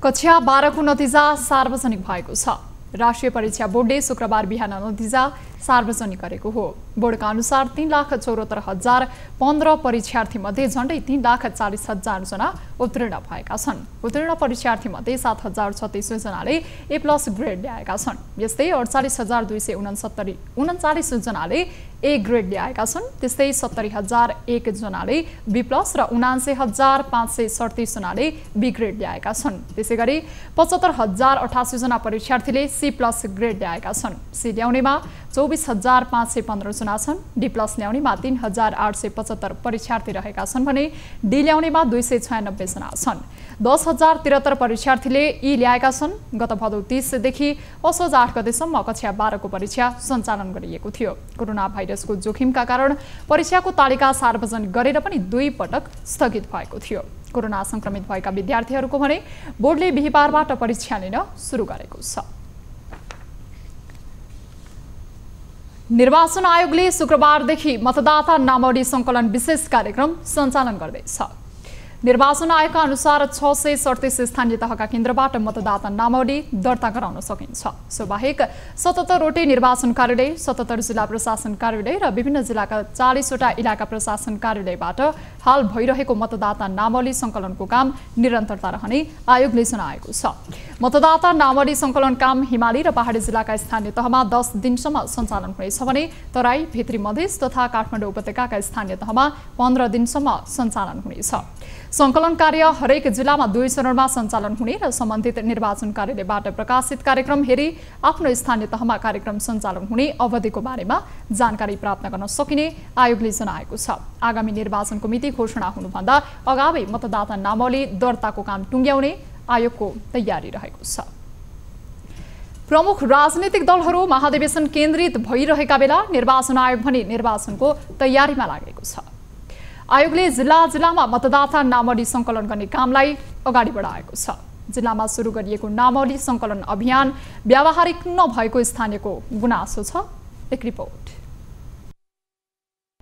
कक्षा 12 को नतिजा सार्वजनिक भएको छ। राष्ट्रिय परीक्षा बोर्डले शुक्रबार बिहान नतिजा सार्वजनिक गरेको हो। बोर्डका अनुसार 3,74,015 परीक्षार्थी मध्ये झण्डै 3,40,000 जना उत्तीर्ण भएका छन्। उत्तीर्ण परीक्षार्थी मध्ये 7,036 जनाले A+ ग्रेड ल्याएका छन्। यस्तै 48,239 जनाले A ग्रेड ल्याएका छन्। त्यस्तै 70,001 जनाले B+ र 79,537 जनाले B ग्रेड ल्याएका छन्। त्यसैगरी 75,088 जना परीक्षार्थीले C+ ग्रेड ल्याएका छन्। C ल्याउनेमा 24,515 जना छन्। D+ ल्याउनेमा 3,875 परीक्षार्थी रहेका छन् भने D ल्याउनेमा 296 जना छन्। 10,073 परीक्षार्थीले E ल्याएका छन्। गत भदौ 30 देखि असोज 8 गतेसम्म कक्षा 12 को परीक्षा सञ्चालन गरिएको थियो। कोरोना भाइरसको जोखिमका कारण परीक्षाको तालिका सार्वजनिक गरेर पनि 2 पटक स्थगित भएको थियो। कोरोना संक्रमित भएका विद्यार्थीहरूको भने बोर्डले बिहीबारबाट परीक्षा लिन सुरु गरेको छ। निर्वाचन आयोगले शुक्रबारदेखि मतदाता नामावली संकलन विशेष कार्यक्रम सञ्चालन गर्दैछ। निर्वाचन आयोगका अनुसार 637 स्थानीय तहका केन्द्रबाट मतदाता नामावली दर्ता गराउन सकिन्छ। सोबाहेक 77 वटै निर्वाचन कार्यालय, 77 जिल्ला प्रशासन कार्यालय र विभिन्न जिल्लाका 40 वटा इलाका प्रशासन कार्यालयबाट हाल भइरहेको मतदाता नामावली संकलनको काम निरन्तरता रहने आयोगले जनाएको छ। मतदाता नामावली संकलन काम हिमाली र पहाडी जिल्लाका स्थानीय तहमा 10 दिनसम्म सञ्चालन हुनेछ भने तराई, भित्री मधेस तथा काठमाडौँ उपत्यकाका स्थानीय तहमा 15 दिनसम्म सञ्चालन हुनेछ। संकलन कार्य हरेक जिल्लामा 2 चरणमा सञ्चालन हुने र सम्बन्धित निर्वाचन कार्यालयबाट प्रकाशित कार्यक्रम हेरी आफ्नो स्थानीय तहमा कार्यक्रम सञ्चालन हुने अवधिको बारेमा जानकारी प्राप्त गर्न सकिने आयोगले जनाएको छ। आगामी निर्वाचनको मिति घोषणा हुनुभन्दा अगावै मतदाता नामावली दर्ताको काम टुङ्ग्याउने आयोगको तयारी रहेको छ। प्रमुख राजनीतिक दलहरू महाधिवेशन केन्द्रित भइरहेका बेला निर्वाचन आयोग भने निर्वाचनको तयारीमा लागेको छ। आयोगले जिल्लामा मतदाता नामावली संकलन गर्ने कामलाई अगाडि बढाएको छ। जिल्लामा सुरु गरिएको नामावली संकलन अभियान व्यावहारिक नभएको स्थानीयको गुनासो छ। एक रिपोर्ट।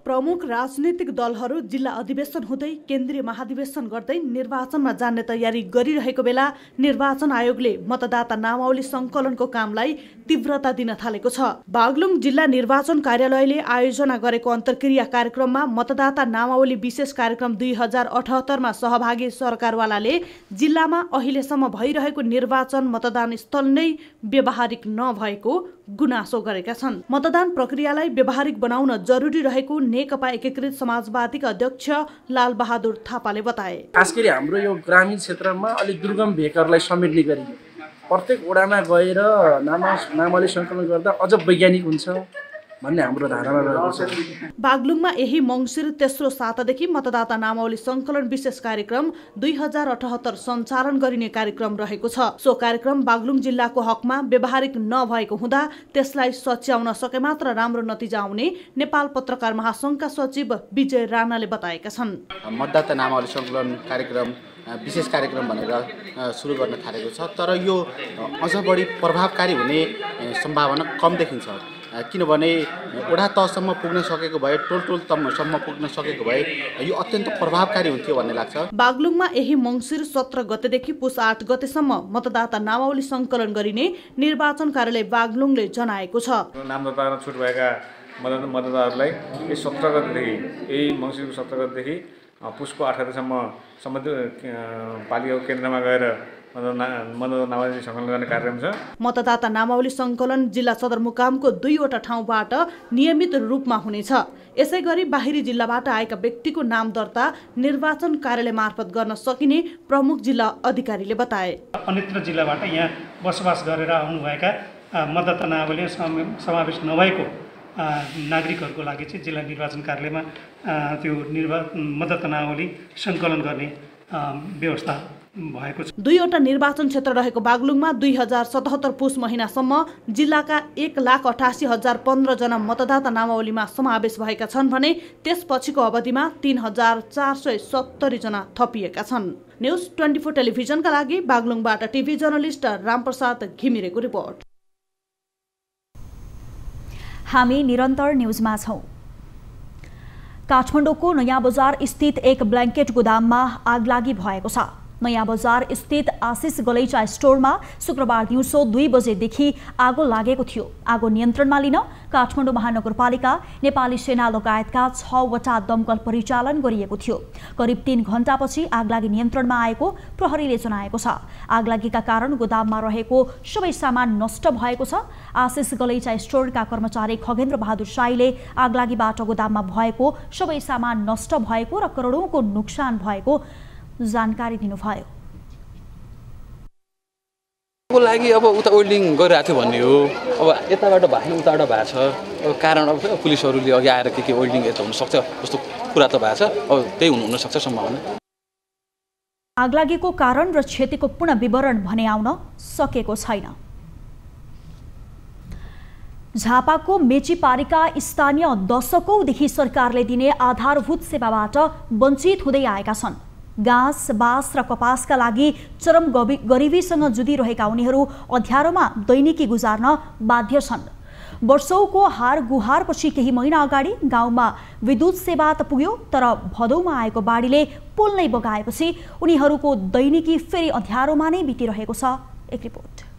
प्रमुख राजनीतिक दलहरू जिल्ला अधिवेशन हुँदै केन्द्रीय महाधिवेशन गर्दै निर्वाचनमा जाने तयारी गरिरहेको बेला निर्वाचन आयोगले मतदाता नामावली संकलनको कामलाई तीव्रता दिन थालेको छ। बागलुङ जिल्ला निर्वाचन कार्यालयले आयोजना गरेको अन्तर्क्रिया कार्यक्रममा मतदाता नामावली विशेष कार्यक्रम 2078 मा सहभागी सरकारवालाले जिल्लामा अहिलेसम्म भइरहेको निर्वाचन मतदान स्थल नै व्यावहारिक नभएको गुनासो गरेका छन्। मतदान प्रक्रियालाई व्यावहारिक बनाउन जरुरी रहेको नेकपा एकीकृत समाजवादीका अध्यक्ष लालबहादुर थापाले बताए। खास गरी हाम्रो यो ग्रामीण क्षेत्रमा अलिक दुर्गम भेकहरूलाई समेट्ने गरी प्रत्येक वडामा गएर नामावली संकलन गर्दा अझ वैज्ञानिक हुन्छ भन्ने हाम्रो धारणा रहेको छ। बागलुङमा यही मङ्सिर तेस्रो सातादेखि मतदाता नामावली संकलन विशेष कार्यक्रम 2078 सञ्चालन गरिने कार्यक्रम रहेको छ। सो कार्यक्रम बागलुङ जिल्लाको हकमा व्यावहारिक नभएको हुँदा त्यसलाई सच्याउन सके मात्र राम्रो नतिजा आउने नेपाल पत्रकार महासंघका सचिव विजय राणाले बताएका छन्। मतदाता नामावली संकलन कार्यक्रम विशेष कार्यक्रम भनेर सुरु गर्न थालेको छ, तर यो अझ बढी प्रभावकारी हुने सम्भावना कम देखिन्छ। किनभने वडा तहसम्म पुग्न सकेको भए, टोल तहसम्म पुग्न सकेको भए यो अत्यन्त प्रभावकारी हुन्थ्यो भन्ने लाग्छ। बागलुङमा यही मङ्सिर 17 गतेदेखि पुस 8 गतेसम्म मतदाता नामावली संकलन गरिने निर्वाचन कार्यालय बागलुङले जनाएको छ। नामदर्तामा छुट भएका मतदाताहरूलाई यही 17 गतेदेखि, यही मङ्सिरको 17 गतेदेखि पुसको 8 गतेसम्म सम्बन्धित पालिकाको केन्द्रमा गएर मतदाता नामावली संकलन गर्ने कार्यक्रम छ। मतदाता नामावली संकलन जिल्ला सदरमुकामको 2 वटा ठाउँबाट नियमित रूपमा हुनेछ। यसै गरी बाहिरी जिल्लाबाट आएका व्यक्तिको नाम दर्ता निर्वाचन कार्यालय मार्फत गर्न सकिने प्रमुख जिल्ला अधिकारीले बताए। अन्यत्र जिल्लाबाट यहाँ बसोबास गरेर आउनुभएका मतदाता नामावली समावेश नभएको नागरिकहरूको लागि चाहिँ जिल्ला निर्वाचन कार्यालयमा त्यो मतदाता नामावली सङ्कलन गर्ने व्यवस्था भएको छ। 2वटा निर्वाचन क्षेत्र रहेको बागलुङमा 2077 पुस महिनासम्म जिल्लाका 1,88,015 जना मतदाता नामावलीमा समावेश भएका छन् भने त्यसपछिको अवधिमा 3,470 जना थपिएका छन्। न्युज 24 टेलिभिजनका लागि बागलुङबाट टिभी जर्नलिस्ट रामप्रसाद घिमिरेको रिपोर्ट। हामी निरन्तर न्युजमा छौं। काठमाडौँको नयाँ बजार स्थित एक ब्ल्याङ्केट गोदाममा आगलागी भएको छ। नयाँ बजार स्थित आशिष गलैचा स्टोरमा शुक्रबार दिउँसो 2 बजेदेखि आगो लागेको थियो। आगो नियन्त्रणमा लिन काठमाडौँ महानगरपालिका, नेपाली सेना लगायतका 6वटा दमकल परिचालन गरिएको थियो। करिब 3 घण्टापछि आगलागी नियन्त्रणमा आएको प्रहरीले जनाएको छ। आगलागीका कारण गोदाममा रहेको सबै सामान नष्ट भएको छ। आशिष गलैचा स्टोरका कर्मचारी खगेन्द्र बहादुर शाहीले आगलागीबाट गोदाममा भएको सबै सामान नष्ट भएको र करोडौँको नोक्सान भएको जानकारी दिनुभयो। को लागि अब उता वेल्डिङ गरिरहेको थियो भन्ने हो। अब यताबाट भएको उताबाट भएको छ। अब कारण अब पुलिसहरूले अघि आएर के वेल्डिङ यता हुनसक्छ जस्तो कुरा त भएको छ। अब त्यही हुनसक्छ सम्भावना। आगलागीको कारण र क्षतिको पूर्ण विवरण भने आउन सकेको छैन। झापाको मेचीपारीका स्थानीय दशकौंदेखि सरकारले दिने आधारभूत सेवाबाट वञ्चित हुँदै आएका छन्। घाँस, बाँस र कपासका लागि चरम गरिबीसँग जुधिरहेका उनीहरू अँध्यारोमा दैनिकी गुजार्न बाध्य छन्। वर्षौंको हार गुहारपछि केही महिना अगाडि गाउँमा विद्युत सेवा त पुग्यो, तर भदौमा आएको बाढीले पुल नै बगाएपछि उनीहरूको दैनिकी फेरि अँध्यारोमा नै बितिरहेको छ। एक रिपोर्ट।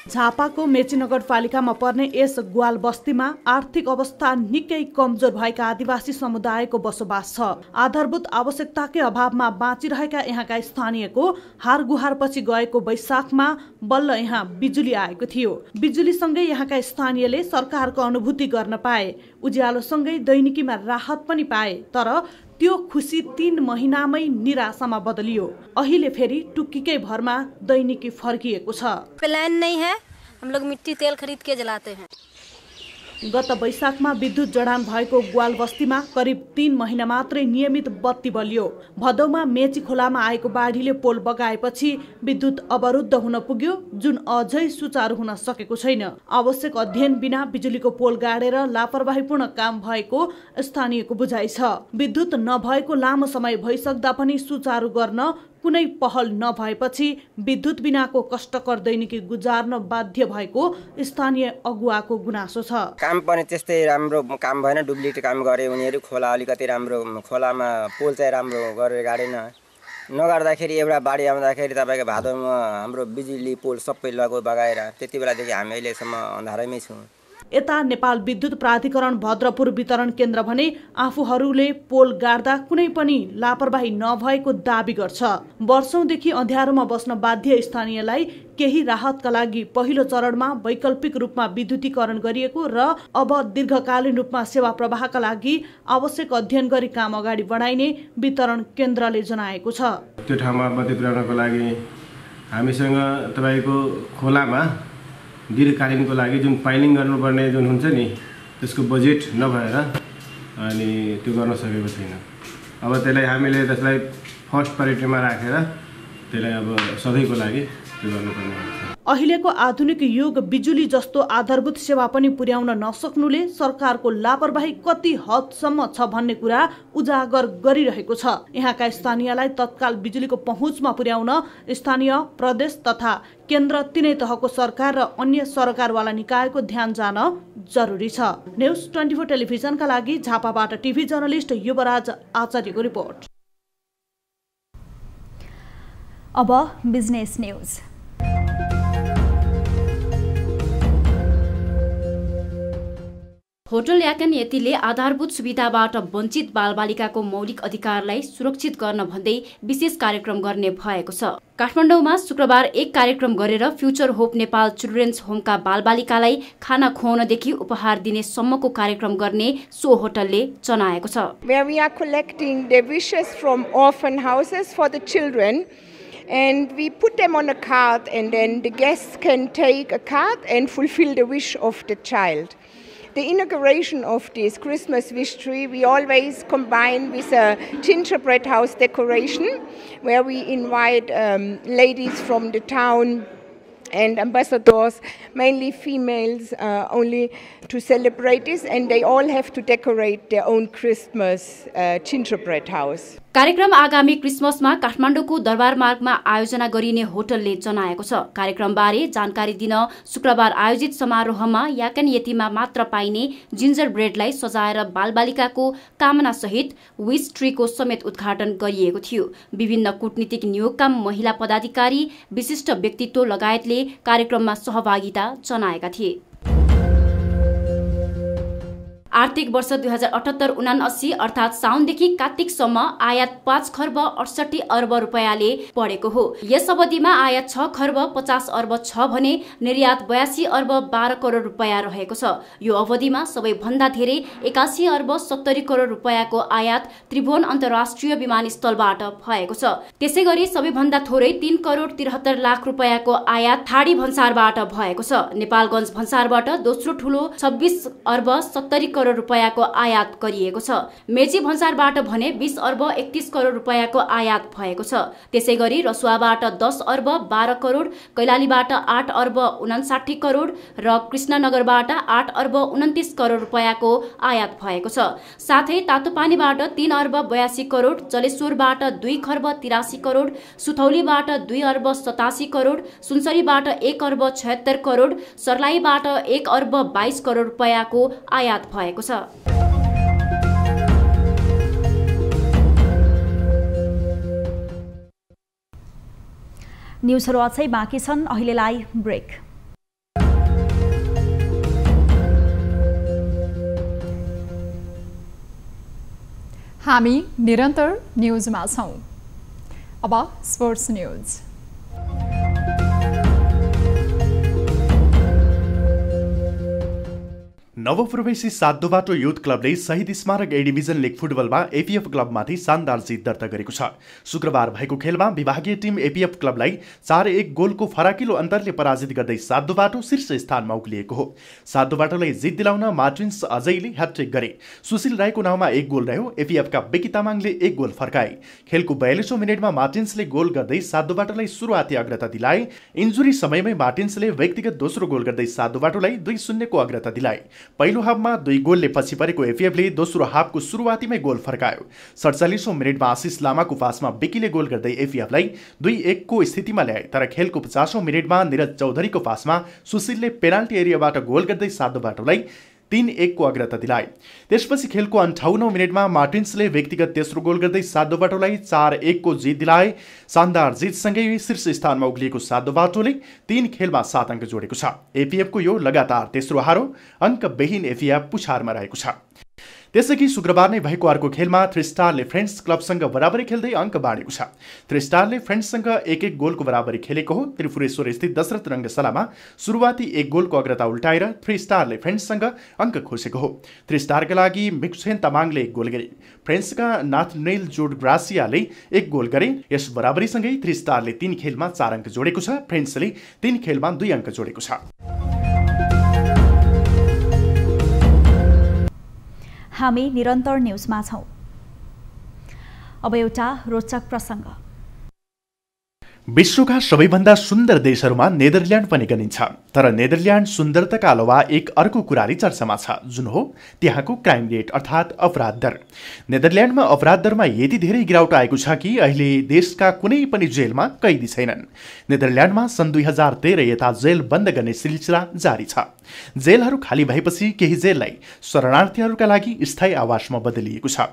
झापाको मेची नगरपालिकामा पर्ने यस ग्वाल बस्तीमा आर्थिक अवस्था निकै कमजोर भएका आदिवासी समुदायको बसोबास छ। आधारभूत आवश्यकताकै अभावमा बाँचिरहेका यहाँका स्थानीयको हार गुहारपछि गएको वैशाखमा बल्ल यहाँ बिजुली आएको थियो। बिजुलीसँगै यहाँका स्थानीयले सरकारको अनुभूति गर्न पाए, उज्यालोसँगै दैनिकीमा राहत पनि पाए। तर त्यो खुसी 3 महिनामै निराशामा बदलियो। अहिले फेरि टुक्कीकै भरमा दैनिकी फर्किएको छ। प्लान नहीं है, हम लोग मिट्टी तेल खरीद के जलाते हैं। गत वैशाखमा विद्युत जडान भएको ग्वाल बस्तीमा करिब 3 महिना मात्रै नियमित बत्ती बलियो। भदौमा मेची खोलामा आएको बाढीले पोल बगाएपछि विद्युत अवरुद्ध हुन पुग्यो, जुन अझै सुचारू हुन सकेको छैन। आवश्यक अध्ययन बिना बिजुलीको पोल गाडेर लापरवाहीपूर्ण काम भएको स्थानीयको बुझाइ छ। विद्युत नभएको लामो समय भइसक्दा पनि सुचारू गर्न कुनै पहल नभएपछि विद्युत बिनाको कष्टकर दैनिकी गुजार्न बाध्य भएको स्थानीय अगुवाको गुनासो छ। काम पनि त्यस्तै राम्रो काम भएन, डुप्लिकेट काम गरे उनीहरू। खोला अलिकति राम्रो, खोलामा पोल चाहिँ राम्रो गरेर गाडेन। नगाड्दाखेरि एउटा बाढी आउँदाखेरि तपाईँको भादोमा हाम्रो बिजुली पोल सबै बगाएर त्यति बेलादेखि हामी अहिलेसम्म अन्धारैमै छौँ। यता नेपाल विद्युत प्राधिकरण भद्रपुर वितरण केन्द्र भने आफूहरूले पोल गाड्दा कुनै पनि लापरवाही नभएको दाबी गर्छ। वर्षौंदेखि अँध्यारोमा बस्न बाध्य स्थानीयलाई केही राहतका लागि पहिलो चरणमा वैकल्पिक रूपमा विद्युतीकरण गरिएको र अब दीर्घकालीन रूपमा सेवा प्रवाहका लागि आवश्यक अध्ययन गरी काम अगाडि बढाइने वितरण केन्द्रले जनाएको छ। त्यो ठाउँमा बत्ती पुर्याउनको लागि हामीसँग तपाईको खोलामा दीर्घकालीनको लागि जुन पाइलिङ गर्नुपर्ने जुन हुन्छ नि, त्यसको बजेट नभएर अनि त्यो गर्न सकेको छैन। अब त्यसलाई हामीले त्यसलाई फर्स्ट प्रायोरिटीमा राखेर त्यसलाई अब सधैँको लागि त्यो गर्नुपर्ने हुन्छ। अहिलेको आधुनिक युग बिजुली जस्तो आधारभूत सेवा पनि पुर्याउन नसक्नुले सरकारको लापरवाही कति हदसम्म छ भन्ने कुरा उजागर गरिरहेको छ। यहाँका स्थानीयलाई तत्काल बिजुलीको पहुँचमा पुर्याउन स्थानीय, प्रदेश तथा केन्द्र तिनै तहको सरकार र अन्य सरकारवाला निकायको ध्यान जान जरुरी छ। न्युज 24 टेलिभिजनका लागि झापाबाट टिभी जर्नलिस्ट युवराज आचार्यको रिपोर्ट। अब बिजनेस न्युज। होटल याकन यतिले आधारभूत सुविधाबाट वञ्चित बालबालिकाको मौलिक अधिकारलाई सुरक्षित गर्न भन्दै विशेष कार्यक्रम गर्ने भएको छ। काठमाडौँमा शुक्रबार एक कार्यक्रम गरेर फ्युचर होप नेपाल चिल्ड्रेन्स होमका बालबालिकालाई खाना खुवाउनदेखि उपहार दिने सम्मको कार्यक्रम गर्ने सो होटलले जनाएको छ। Where we are collecting the wishes from orphan houses for the children and we put them on a card and then the guests can take a card and fulfill the wish of the child. the inauguration of this Christmas wish tree, we always combine with a gingerbread house decoration, where we invite ladies from the town and ambassadors, mainly females, only to celebrate this, and they all have to decorate their own Christmas gingerbread house. कार्यक्रम आगामी क्रिसमसमा काठमाडौँको दरबार मार्गमा आयोजना गरिने होटलले जनाएको छ। कार्यक्रमबारे जानकारी दिन शुक्रबार आयोजित समारोहमा याकन यतिमा मात्र पाइने जिन्जर ब्रेडलाई सजाएर बालबालिकाको कामना सहित विश ट्रीको समेत उद्घाटन गरिएको थियो। विभिन्न कूटनीतिक नियोगका महिला पदाधिकारी, विशिष्ट व्यक्तित्व लगायतले कार्यक्रममा सहभागिता जनाएका थिए। आर्थिक वर्ष 2078-79 अर्थात् साउनदेखि कार्तिकसम्म आयात 5 खर्ब 68 अर्ब रुपैयाँले बढेको हो। यस अवधिमा आयात 6 खर्ब 50 अर्ब छ भने निर्यात 82 अर्ब 12 करोड रुपैयाँ रहेको छ। यो अवधिमा सबैभन्दा धेरै 81 अर्ब 70 करोड रुपैयाँको आयात त्रिभुवन अन्तर्राष्ट्रिय विमानस्थलबाट भएको छ। त्यसैगरी सबैभन्दा थोरै 3 करोड 73 लाख रुपैयाँको आयात ठाडी भन्सारबाट भएको छ। नेपालगञ्ज भन्सारबाट दोस्रो ठूलो 26 अर्ब 70 करोड रुपैयाँको आयात गरिएको छ। मेची भन्सारबाट भने 20 अर्ब 31 करोड रुपैयाँको आयात भएको छ। त्यसैगरी रसुवाबाट 10 अर्ब 12 करोड, कैलालीबाट 8 अर्ब 59 करोड र कृष्णनगरबाट 8 अर्ब 29 करोड रुपैयाँको आयात भएको छ। साथै तातोपानीबाट 3 अर्ब 82 करोड, जलेश्वरबाट 2 खर्ब 83 करोड, सुथौलीबाट 2 अर्ब 87 करोड, सुनसरीबाट 1 अर्ब 76 करोड, सर्लाहीबाट 1 अर्ब 22 करोड रुपैयाँको आयात भएको छ। न्युजहरू अझै बाँकी छन्, अहिलेलाई ब्रेक। हामी निरन्तर न्युजमा छौं। अब स्पोर्ट्स न्युज। नवप्रवेशी सातदोबाटो युथ क्लबले शहीद स्मारक ए डिभिजन लिग फुटबलमा एपीएफ क्लबमाथि शानदार जित दर्ता गरेको छ। शुक्रबार भएको खेलमा विभागीय टिम एपीएफ क्लबलाई 4-1 गोलको फराकिलो अन्तरले पराजित गर्दै सातदोबाटो शीर्ष स्थानमा उक्लिएको हो। सातदोबाटोलाई जित दिलाउन मार्टिन्स अजयले ह्याट्रिक गरे। सुशील राईको नाउँमा 1 गोल रह्यो। एपीएफका बेकी तामाङले 1 गोल फर्काए। खेलको 42औं मिनेटमा मार्टिन्सले गोल गर्दै सातदोबाटोलाई सुरुवाती अग्रता दिलाए। इन्जुरी समयमै मार्टिन्सले व्यक्तिगत दोस्रो गोल गर्दै सातदोबाटोलाई 2-0 को अग्रता दिलाए। पहिलो हाफमा 2 गोलले पछि परेको एपीएफले दोस्रो हाफको सुरुवातीमै गोल फर्कायो। 47औं मिनेटमा आशिष लामाको पासमा बेकीले गोल गर्दै एपीएफलाई 2-1 को स्थितिमा ल्याए। तर खेलको 50औं मिनेटमा निरज चौधरीको पासमा सुशीलले पेनाल्टी एरियाबाट गोल गर्दै सातदोबाटोलाई 3-1 को अग्रता दिलाए। त्यसपछि खेलको 58औं मिनेटमा मार्टिन्सले व्यक्तिगत तेस्रो गोल गर्दै सातदोबाटोलाई 4-1 को जित दिलाए। शानदार जितसँगै शीर्ष स्थानमा उक्लिएको सातदोबाटोले 3 खेलमा 7 अङ्क जोडेको छ। एपीएफको यो लगातार तेस्रो हार हो। अङ्कविहीन एपीएफ पुछारमा रहेको छ। त्यसैगरी शुक्रबार नै भएको अर्को खेलमा थ्री स्टारले फ्रेन्ड्स क्लबसँग बराबरी खेल्दै अङ्क बाँडेको छ। थ्री स्टारले फ्रेन्ड्ससँग 1-1 गोलको बराबरी खेलेको हो। त्रिपुरेश्वर स्थित दशरथ रङ्गशालामा सुरुवाती 1 गोलको अग्रता उल्टाएर थ्री स्टारले फ्रेन्ड्ससँग अङ्क खोसेको हो। थ्री स्टारका लागि मिक्सेन तामाङले 1 गोल गरे। फ्रेन्ड्सका नाथनेल जोड ग्रासियाले 1 गोल गरे। यस बराबरीसँगै थ्री स्टारले 3 खेलमा 4 अङ्क जोडेको छ। फ्रेन्ड्सले 3 खेलमा 2 अङ्क जोडेको छ। हामी निरन्तर न्युजमा छौं। अब एउटा रोचक प्रसङ्ग। विश्वका सबैभन्दा सुन्दर देशहरूमा नेदरल्यान्ड पनि गनिन्छ। तर नेदरल्यान्ड सुन्दरताका अलावा एक अर्को कुराले चर्चामा छ, जुन हो त्यहाँको क्राइम रेट अर्थात् अपराध दर। नेदरल्यान्डमा अपराध दरमा यति धेरै गिरावट आएको छ कि अहिले देशका कुनै पनि जेलमा कैदी छैनन्। नेदरल्यान्डमा सन् 2013 यता जेल बन्द गर्ने सिलसिला जारी छ। जेलहरू खाली भएपछि केही जेललाई शरणार्थीहरूका लागि स्थायी आवासमा बदलिएको छ।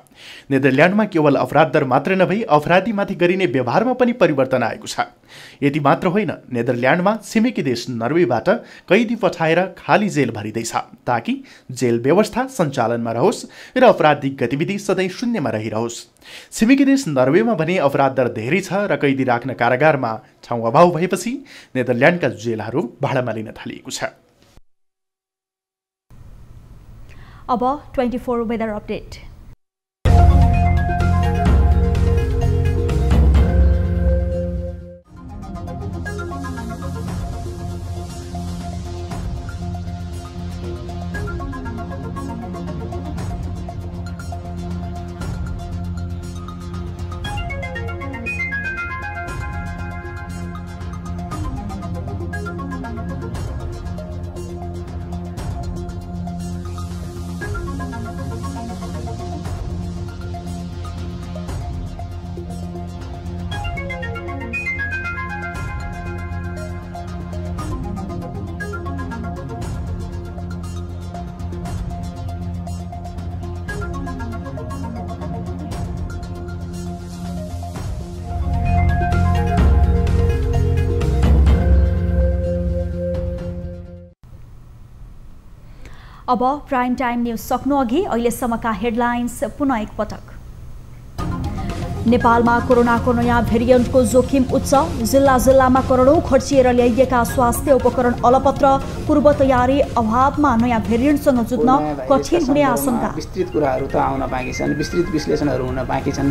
नेदरल्यान्डमा केवल अपराध दर मात्र नभई अपराधीमाथि गरिने व्यवहारमा पनि परिवर्तन आएको छ। यति मात्र होइन, नेदरल्यान्डमा छिमेकी देश नर्वेबाट कैदी पठाएर खाली जेल भरिँदैछ ताकि जेल व्यवस्था सञ्चालनमा रहोस् र आपराधिक गतिविधि सधैँ शून्यमा रहिरहोस्। छिमेकी देश नर्वेमा भने अपराध दर धेरै छ र कैदी राख्न कारागारमा ठाउँ अभाव भएपछि नेदरल्यान्डका जेलहरू भाडामा लिन थालिएको छ। अब 24 वेदर अपडेट। अब प्राइम टाइम न्युज सक्नु अघि अहिलेसम्मका हेडलाइन्स पुनः एकपटक। नेपालमा कोरोनाको नयाँ भेरिएन्टको जोखिम उच्च, जिल्ला जिल्लामा करोडौं खर्चिएर ल्याइएका स्वास्थ्य उपकरण अलपत्र, पूर्व तयारी अभावमा नयाँ भेरिएन्टसँग जुझ्न कठिन हुने आशंका। विस्तृत कुराहरू त आउन बाँकी छन्, विस्तृत विश्लेषणहरू हुन बाँकी छन्।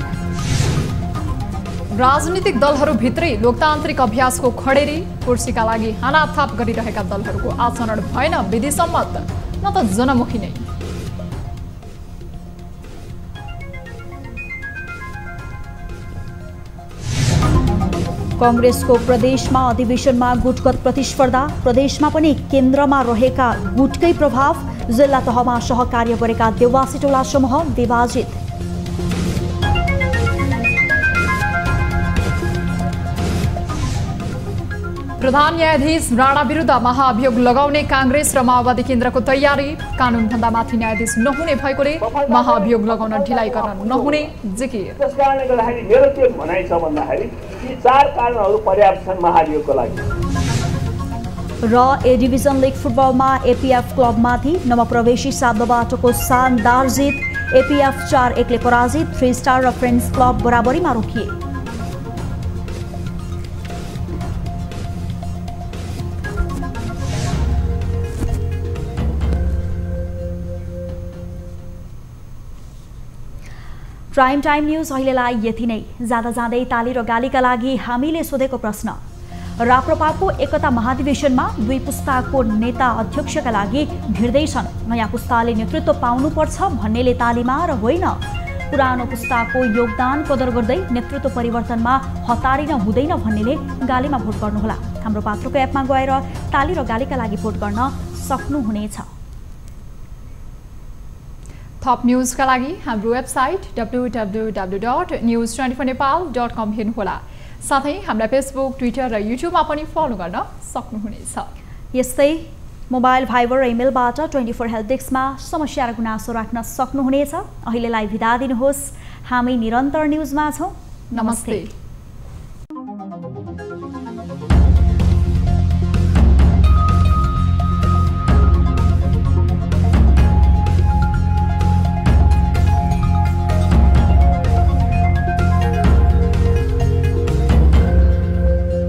राजनीतिक दलहरूभित्रै लोकतान्त्रिक अभ्यासको खडेरी, कुर्सीका लागि हानाथाप गरिरहेका दलहरूको आचरण भएन विधिसम्मत, न त जनमुखी नै। कांग्रेसको प्रदेशमा अधिवेशनमा गुटगत प्रतिस्पर्धा, प्रदेशमा पनि केन्द्रमा रहेका गुटकै प्रभाव, जिल्ला तहमा सहकार्य गरेका देउवासी टोला समूह विभाजित। प्रधान न्यायाधीश राणा विरुद्ध महाभियोग लगाउने कांग्रेस र माओवादी केन्द्रको तयारी, कानुनभन्दा माथि न्यायाधीश नहुने भएकोले महाभियोग लगाउन ढिलाइ गर्न नहुने जिकिर। त्यसकारणले गर्दाखेरि मेरो के भनाइ छ भन्दाखेरि यी 4 कारणहरू पर्याप्त छन् महाभियोगको लागि। र ए डिभिजन लिग फुटबलमा एपीएफ क्लबमाथि नवप्रवेशी 7 बाटोको शानदार जित, एपीएफ 4-1 ले पराजित, 3 स्टार र फ्रेन्ड्स क्लब बराबरीमा रोकिए। प्राइम टाइम न्युज अहिलेलाई यति नै। जाँदा जाँदै ताली र गालीका लागि हामीले सोधेको प्रश्न, राप्रपाको एकता महाधिवेशनमा 2 पुस्ताको नेता अध्यक्षका लागि भिड्दैछन्, नयाँ पुस्ताले नेतृत्व पाउनुपर्छ भन्नेले तालीमा र होइन, पुरानो पुस्ताको योगदान कदर गर्दै नेतृत्व परिवर्तनमा हतारिन हुँदैन भन्नेले गालीमा भोट गर्नुहोला। हाम्रो पात्रको एपमा गएर ताली र गालीका लागि भोट गर्न सक्नुहुनेछ। थप न्युजका लागि हाम्रो वेबसाइट www.news24nepal.com हेर्नुहोला। साथै हामीलाई फेसबुक, ट्विटर र युट्युबमा पनि फलो गर्न सक्नुहुनेछ। यस्तै मोबाइल, भाइबर र इमेलबाट 24 हेल्प डेस्कमा समस्या र गुनासो राख्न सक्नुहुनेछ। अहिलेलाई बिदा दिनुहोस्। हामी निरन्तर न्युजमा छौँ। नमस्ते।